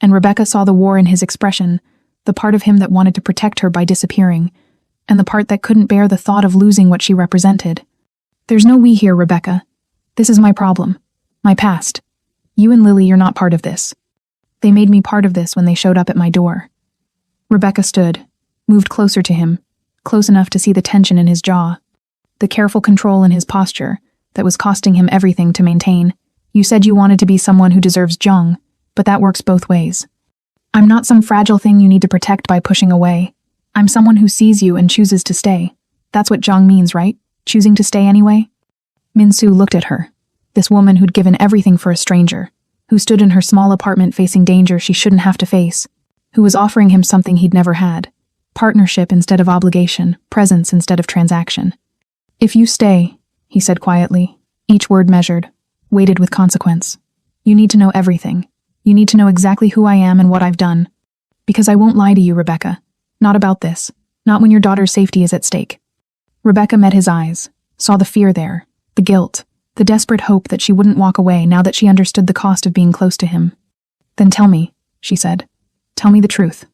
and Rebecca saw the war in his expression, the part of him that wanted to protect her by disappearing, and the part that couldn't bear the thought of losing what she represented. "There's no we here, Rebecca. This is my problem. My past. You and Lily, you're not part of this. They made me part of this when they showed up at my door." Rebecca stood, moved closer to him, close enough to see the tension in his jaw, the careful control in his posture that was costing him everything to maintain. "You said you wanted to be someone who deserves Jung, but that works both ways. I'm not some fragile thing you need to protect by pushing away. I'm someone who sees you and chooses to stay. That's what Jung means, right? Choosing to stay anyway?" Min-soo looked at her, this woman who'd given everything for a stranger, who stood in her small apartment facing danger she shouldn't have to face, who was offering him something he'd never had, partnership instead of obligation, presence instead of transaction. "If you stay," he said quietly, each word measured, weighted with consequence, "you need to know everything. You need to know exactly who I am and what I've done. Because I won't lie to you, Rebecca. Not about this. Not when your daughter's safety is at stake." Rebecca met his eyes, saw the fear there, the guilt, the desperate hope that she wouldn't walk away now that she understood the cost of being close to him. "Then tell me," she said. "Tell me the truth."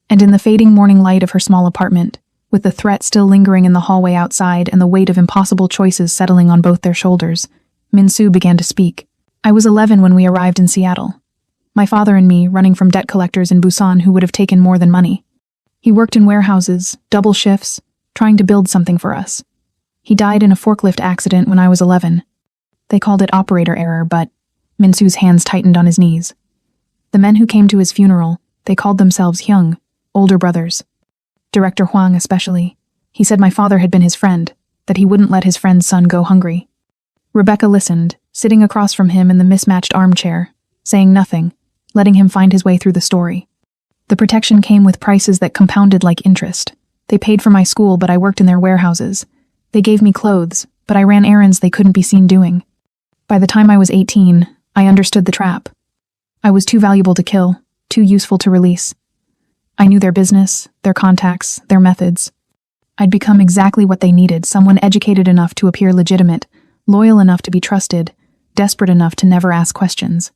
And in the fading morning light of her small apartment, with the threat still lingering in the hallway outside and the weight of impossible choices settling on both their shoulders, Min-soo began to speak. "I was 11 when we arrived in Seattle. My father and me running from debt collectors in Busan who would have taken more than money. He worked in warehouses, double shifts, trying to build something for us. He died in a forklift accident when I was 11. They called it operator error, but..." Min-soo's hands tightened on his knees. "The men who came to his funeral, they called themselves Hyung, older brothers. Director Hwang especially. He said my father had been his friend, that he wouldn't let his friend's son go hungry." Rebecca listened, sitting across from him in the mismatched armchair, saying nothing, letting him find his way through the story. "The protection came with prices that compounded like interest. They paid for my school, but I worked in their warehouses. They gave me clothes, but I ran errands they couldn't be seen doing. By the time I was 18, I understood the trap. I was too valuable to kill, too useful to release. I knew their business, their contacts, their methods. I'd become exactly what they needed, someone educated enough to appear legitimate, loyal enough to be trusted, desperate enough to never ask questions."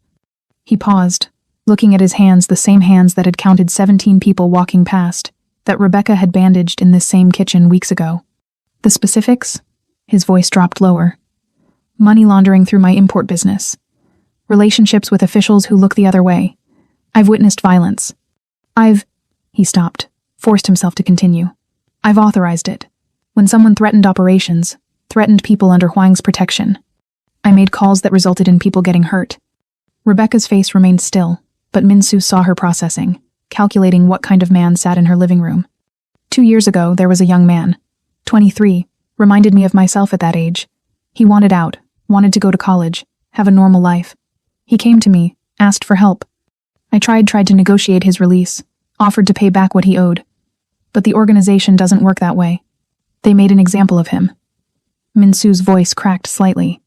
He paused, looking at his hands, the same hands that had counted 17 people walking past, that Rebecca had bandaged in this same kitchen weeks ago. "The specifics?" His voice dropped lower. "Money laundering through my import business. Relationships with officials who look the other way. I've witnessed violence. He stopped, forced himself to continue. "I've authorized it. When someone threatened operations, threatened people under Hwang's protection. I made calls that resulted in people getting hurt." Rebecca's face remained still, but Min-soo saw her processing, calculating what kind of man sat in her living room. 2 years ago, there was a young man, 23, reminded me of myself at that age. He wanted out, wanted to go to college, have a normal life. He came to me, asked for help. I tried to negotiate his release, offered to pay back what he owed. But the organization doesn't work that way. They made an example of him." Min-soo's voice cracked slightly.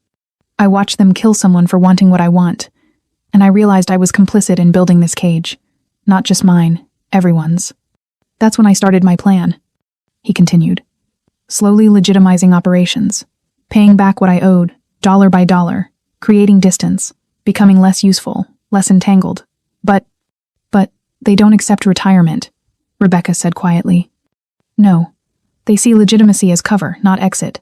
"I watched them kill someone for wanting what I want, and I realized I was complicit in building this cage. Not just mine, everyone's. That's when I started my plan," he continued. "Slowly legitimizing operations, paying back what I owed, dollar by dollar, creating distance, becoming less useful, less entangled. But they don't accept retirement. Rebecca said quietly. No. They see legitimacy as cover, not exit.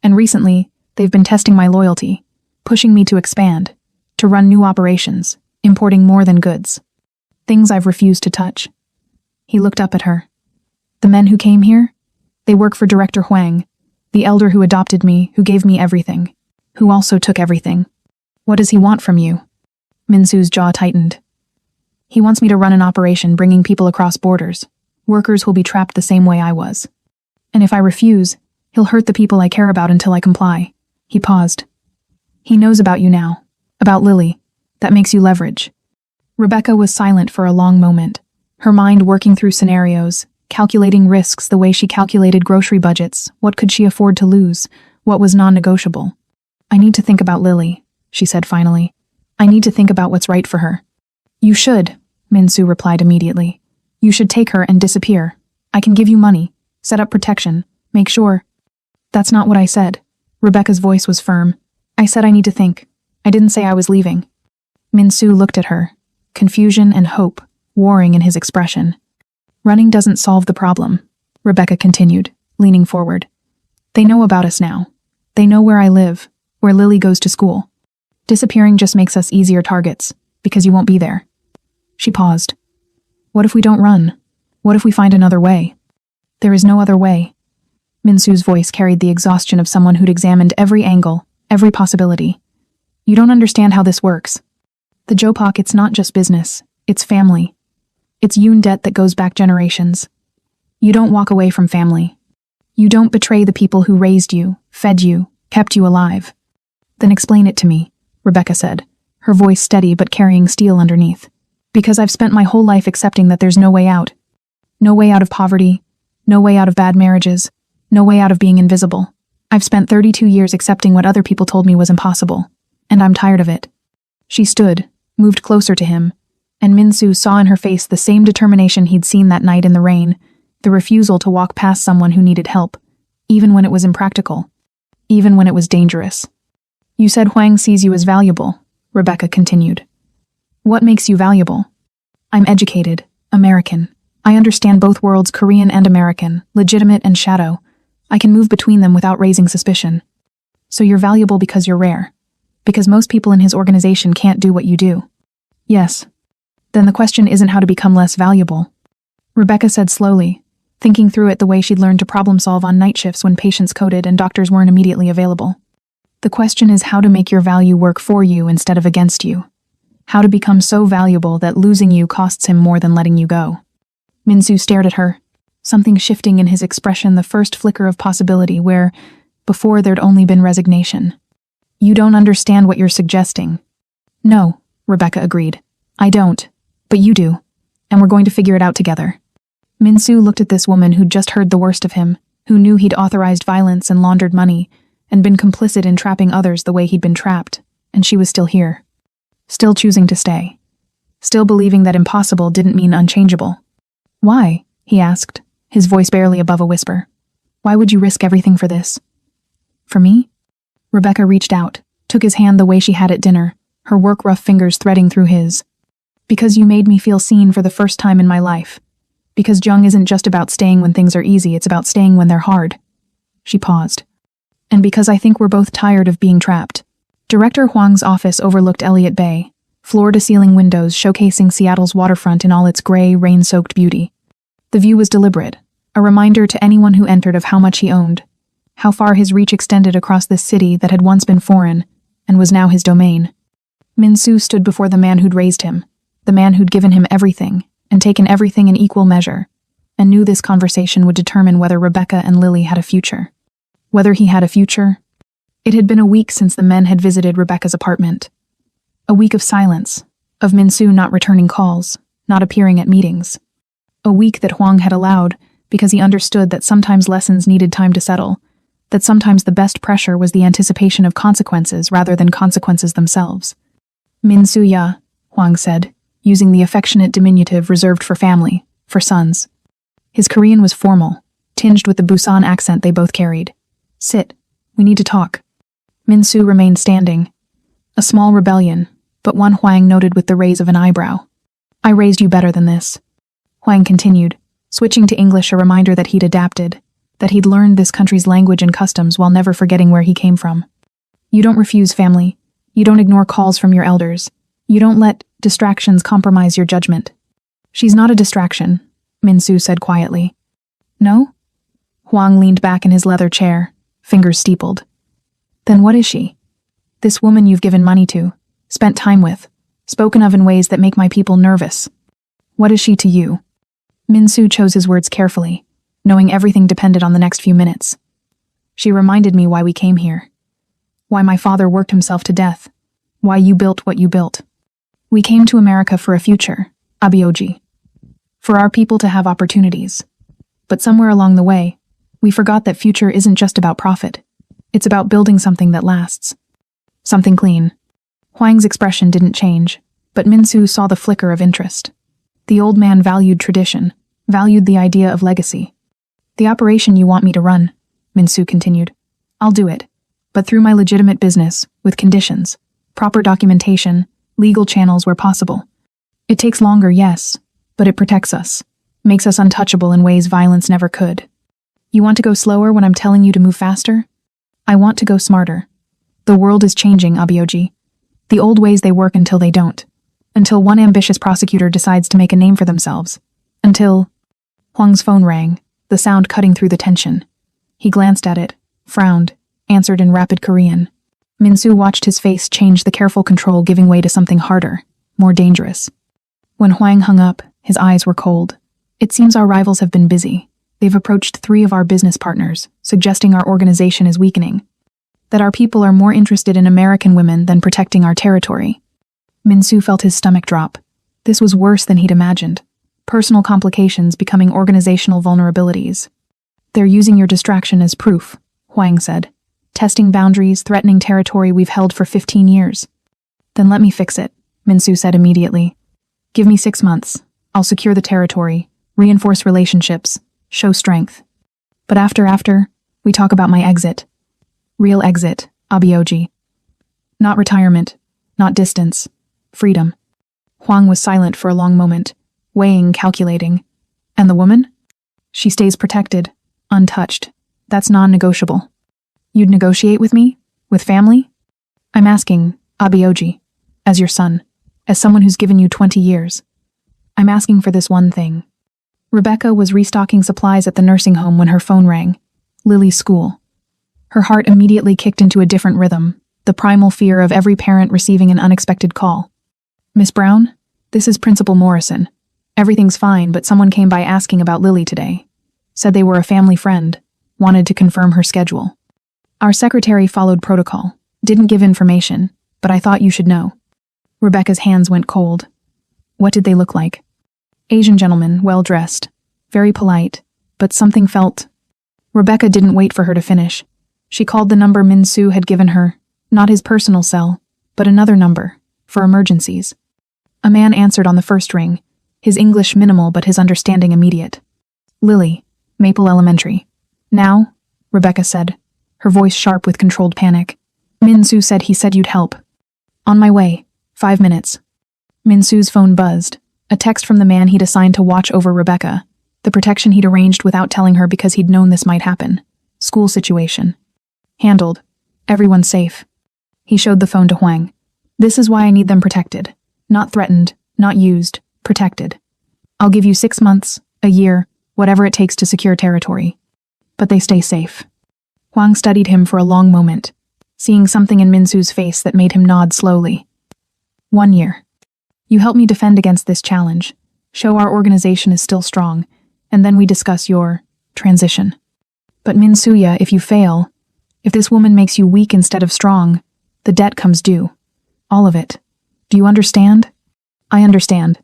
And recently, they've been testing my loyalty, pushing me to expand, to run new operations, importing more than goods. Things I've refused to touch. He looked up at her. The men who came here? They work for Director Huang, the elder who adopted me, who gave me everything, who also took everything. What does he want from you? Minsu's jaw tightened. He wants me to run an operation bringing people across borders. Workers will be trapped the same way I was. And if I refuse, he'll hurt the people I care about until I comply. He paused. He knows about you now. About Lily. That makes you leverage. Rebecca was silent for a long moment, her mind working through scenarios, calculating risks the way she calculated grocery budgets. What could she afford to lose? What was non-negotiable? I need to think about Lily, she said finally. I need to think about what's right for her. You should, Minsu replied immediately. You should take her and disappear. I can give you money, set up protection, make sure. That's not what I said. Rebecca's voice was firm. I said I need to think. I didn't say I was leaving. Minsu looked at her, confusion and hope warring in his expression. Running doesn't solve the problem, Rebecca continued, leaning forward. They know about us now. They know where I live, where Lily goes to school. Disappearing just makes us easier targets, because you won't be there. She paused. What if we don't run? What if we find another way? There is no other way. Minsu's voice carried the exhaustion of someone who'd examined every angle, every possibility. You don't understand how this works. The Jopak, it's not just business, it's family. It's Yun debt that goes back generations. You don't walk away from family. You don't betray the people who raised you, fed you, kept you alive. Then explain it to me, Rebecca said, her voice steady but carrying steel underneath. Because I've spent my whole life accepting that there's no way out. No way out of poverty, no way out of bad marriages, no way out of being invisible. I've spent 32 years accepting what other people told me was impossible, and I'm tired of it. She stood, moved closer to him, and Minsu saw in her face the same determination he'd seen that night in the rain, the refusal to walk past someone who needed help, even when it was impractical, even when it was dangerous. You said Huang sees you as valuable, Rebecca continued. What makes you valuable? I'm educated, American. I understand both worlds, Korean and American, legitimate and shadow. I can move between them without raising suspicion. So you're valuable because you're rare. Because most people in his organization can't do what you do. Yes. Then the question isn't how to become less valuable. Rebecca said slowly, thinking through it the way she'd learned to problem solve on night shifts when patients coded and doctors weren't immediately available. The question is how to make your value work for you instead of against you. How to become so valuable that losing you costs him more than letting you go. Minsu stared at her, something shifting in his expression, the first flicker of possibility where, before there'd only been resignation. You don't understand what you're suggesting. No, Rebecca agreed. I don't. But you do. And we're going to figure it out together. Minsu looked at this woman who'd just heard the worst of him, who knew he'd authorized violence and laundered money, and been complicit in trapping others the way he'd been trapped, and she was still here. Still choosing to stay. Still believing that impossible didn't mean unchangeable. Why? He asked, his voice barely above a whisper. Why would you risk everything for this? For me? Rebecca reached out, took his hand the way she had at dinner, her work-rough fingers threading through his. Because you made me feel seen for the first time in my life. Because Jung isn't just about staying when things are easy, it's about staying when they're hard. She paused. And because I think we're both tired of being trapped. Director Huang's office overlooked Elliott Bay, floor-to-ceiling windows showcasing Seattle's waterfront in all its gray, rain-soaked beauty. The view was deliberate, a reminder to anyone who entered of how much he owned, how far his reach extended across this city that had once been foreign and was now his domain. Minsu stood before the man who'd raised him, the man who'd given him everything and taken everything in equal measure, and knew this conversation would determine whether Rebecca and Lily had a future. Whether he had a future? It had been a week since the men had visited Rebecca's apartment. A week of silence, of Minsu not returning calls, not appearing at meetings. A week that Huang had allowed because he understood that sometimes lessons needed time to settle, that sometimes the best pressure was the anticipation of consequences rather than consequences themselves. Minsu ya, Huang said, using the affectionate diminutive reserved for family, for sons. His Korean was formal, tinged with the Busan accent they both carried. Sit, we need to talk. Minsu remained standing. A small rebellion, but one Huang noted with the raise of an eyebrow. I raised you better than this. Huang continued, Switching to English a reminder that he'd adapted, that he'd learned this country's language and customs while never forgetting where he came from. You don't refuse family. You don't ignore calls from your elders. You don't let distractions compromise your judgment. She's not a distraction, Min-soo said quietly. No? Huang leaned back in his leather chair, fingers steepled. Then what is she? This woman you've given money to, spent time with, spoken of in ways that make my people nervous. What is she to you? Min-soo chose his words carefully, knowing everything depended on the next few minutes. She reminded me why we came here. Why my father worked himself to death. Why you built what you built. We came to America for a future, Abioji. For our people to have opportunities. But somewhere along the way, we forgot that future isn't just about profit. It's about building something that lasts. Something clean. Huang's expression didn't change, but Min-soo saw the flicker of interest. The old man valued tradition, valued the idea of legacy. The operation you want me to run, Min-soo continued. I'll do it, but through my legitimate business, with conditions, proper documentation, legal channels where possible. It takes longer, yes, but it protects us, makes us untouchable in ways violence never could. You want to go slower when I'm telling you to move faster? I want to go smarter. The world is changing, Abioji. The old ways they work until they don't. Until one ambitious prosecutor decides to make a name for themselves. Until... Huang's phone rang, the sound cutting through the tension. He glanced at it, frowned, answered in rapid Korean. Min-soo watched his face change, the careful control giving way to something harder, more dangerous. When Huang hung up, his eyes were cold. It seems our rivals have been busy. They've approached 3 of our business partners, suggesting our organization is weakening. That our people are more interested in American women than protecting our territory. Min-soo felt his stomach drop. This was worse than he'd imagined. Personal complications becoming organizational vulnerabilities. They're using your distraction as proof, Huang said. Testing boundaries, threatening territory we've held for 15 years. Then let me fix it, Min-soo said immediately. Give me 6 months. I'll secure the territory, reinforce relationships, show strength. But after, we talk about my exit. Real exit, Abioji. Not retirement, not distance, freedom. Huang was silent for a long moment, weighing, calculating. And the woman? She stays protected, untouched. That's non-negotiable. You'd negotiate with me? With family? I'm asking, Abioji, as your son, as someone who's given you 20 years. I'm asking for this one thing. Rebecca was restocking supplies at the nursing home when her phone rang. Lily's school. Her heart immediately kicked into a different rhythm, the primal fear of every parent receiving an unexpected call. Miss Brown, this is Principal Morrison. Everything's fine, but someone came by asking about Lily today. Said they were a family friend, wanted to confirm her schedule. Our secretary followed protocol, didn't give information, but I thought you should know. Rebecca's hands went cold. What did they look like? Asian gentleman, well-dressed, very polite, but something felt... Rebecca didn't wait for her to finish. She called the number Min-soo had given her, not his personal cell, but another number, for emergencies. A man answered on the first ring, his English minimal but his understanding immediate. Lily, Maple Elementary. Now, Rebecca said, her voice sharp with controlled panic. Min-soo said he said you'd help. On my way, 5 minutes. Min-soo's phone buzzed, a text from the man he'd assigned to watch over Rebecca, the protection he'd arranged without telling her because he'd known this might happen. School situation. Handled. Everyone's safe. He showed the phone to Huang. This is why I need them protected. Not threatened, not used, protected. I'll give you 6 months, a year, whatever it takes to secure territory. But they stay safe. Huang studied him for a long moment, seeing something in Min-soo's face that made him nod slowly. 1 year. You help me defend against this challenge, show our organization is still strong, and then we discuss your transition. But Min-soo-ya, if you fail, if this woman makes you weak instead of strong, the debt comes due. All of it. Do you understand? I understand.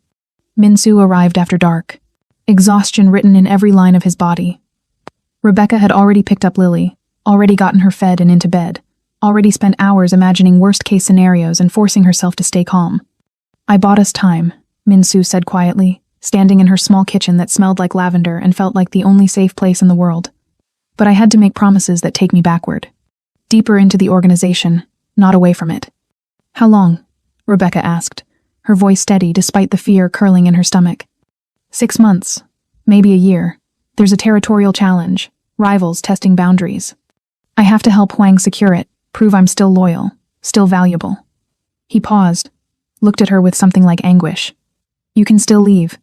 Min-soo arrived after dark, exhaustion written in every line of his body. Rebecca had already picked up Lily, already gotten her fed and into bed, already spent hours imagining worst-case scenarios and forcing herself to stay calm. I bought us time, Min-soo said quietly, standing in her small kitchen that smelled like lavender and felt like the only safe place in the world. But I had to make promises that take me backward. Deeper into the organization, not away from it. How long? Rebecca asked, her voice steady despite the fear curling in her stomach. 6 months, Maybe a year. There's a territorial challenge. Rivals testing boundaries. I have to help Huang secure it, prove I'm still loyal, still valuable. He paused, looked at her with something like anguish. You can still leave.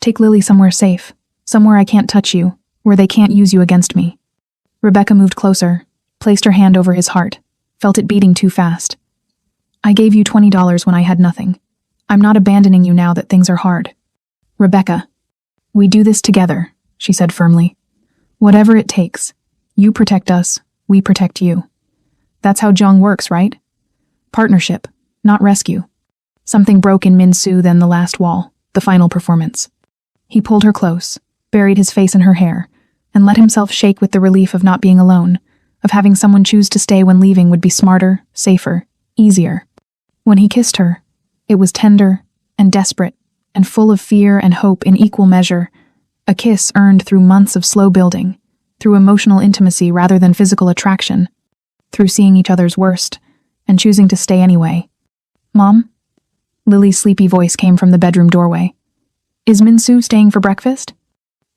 Take Lily somewhere safe, somewhere I can't touch you, where they can't use you against me. Rebecca moved closer, placed her hand over his heart, felt it beating too fast. I gave you $20 when I had nothing. I'm not abandoning you now that things are hard. Rebecca, we do this together, she said firmly. Whatever it takes. You protect us, we protect you. That's how Zhang works, right? Partnership, not rescue. Something broke in Min-Soo then the last wall, the final performance. He pulled her close, buried his face in her hair, and let himself shake with the relief of not being alone, of having someone choose to stay when leaving would be smarter, safer, easier. When he kissed her, it was tender and desperate and full of fear and hope in equal measure, a kiss earned through months of slow building, through emotional intimacy rather than physical attraction, through seeing each other's worst and choosing to stay anyway. Mom? Lily's sleepy voice came from the bedroom doorway. Is Min-Soo staying for breakfast?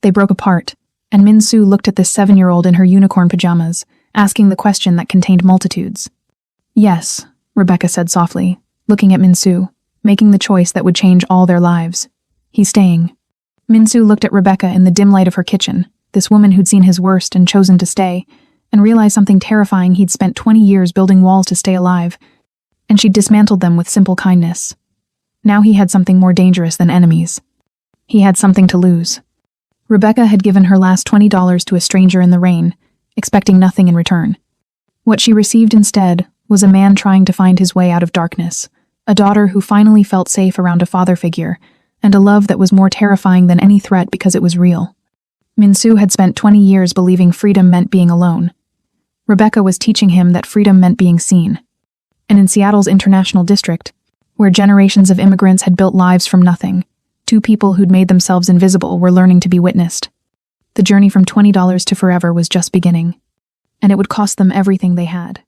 They broke apart, and Min-Soo looked at the 7-year-old in her unicorn pajamas, asking the question that contained multitudes. Yes, Rebecca said softly, looking at Min-Soo, making the choice that would change all their lives. He's staying. Min-Soo looked at Rebecca in the dim light of her kitchen, this woman who'd seen his worst and chosen to stay, and realized something terrifying: he'd spent 20 years building walls to stay alive, and she'd dismantled them with simple kindness. Now he had something more dangerous than enemies. He had something to lose. Rebecca had given her last $20 to a stranger in the rain, expecting nothing in return. What she received instead was a man trying to find his way out of darkness, a daughter who finally felt safe around a father figure, and a love that was more terrifying than any threat because it was real. Min-Soo had spent 20 years believing freedom meant being alone. Rebecca was teaching him that freedom meant being seen. And in Seattle's International District, where generations of immigrants had built lives from nothing, 2 people who'd made themselves invisible were learning to be witnessed. The journey from $20 to forever was just beginning, and it would cost them everything they had.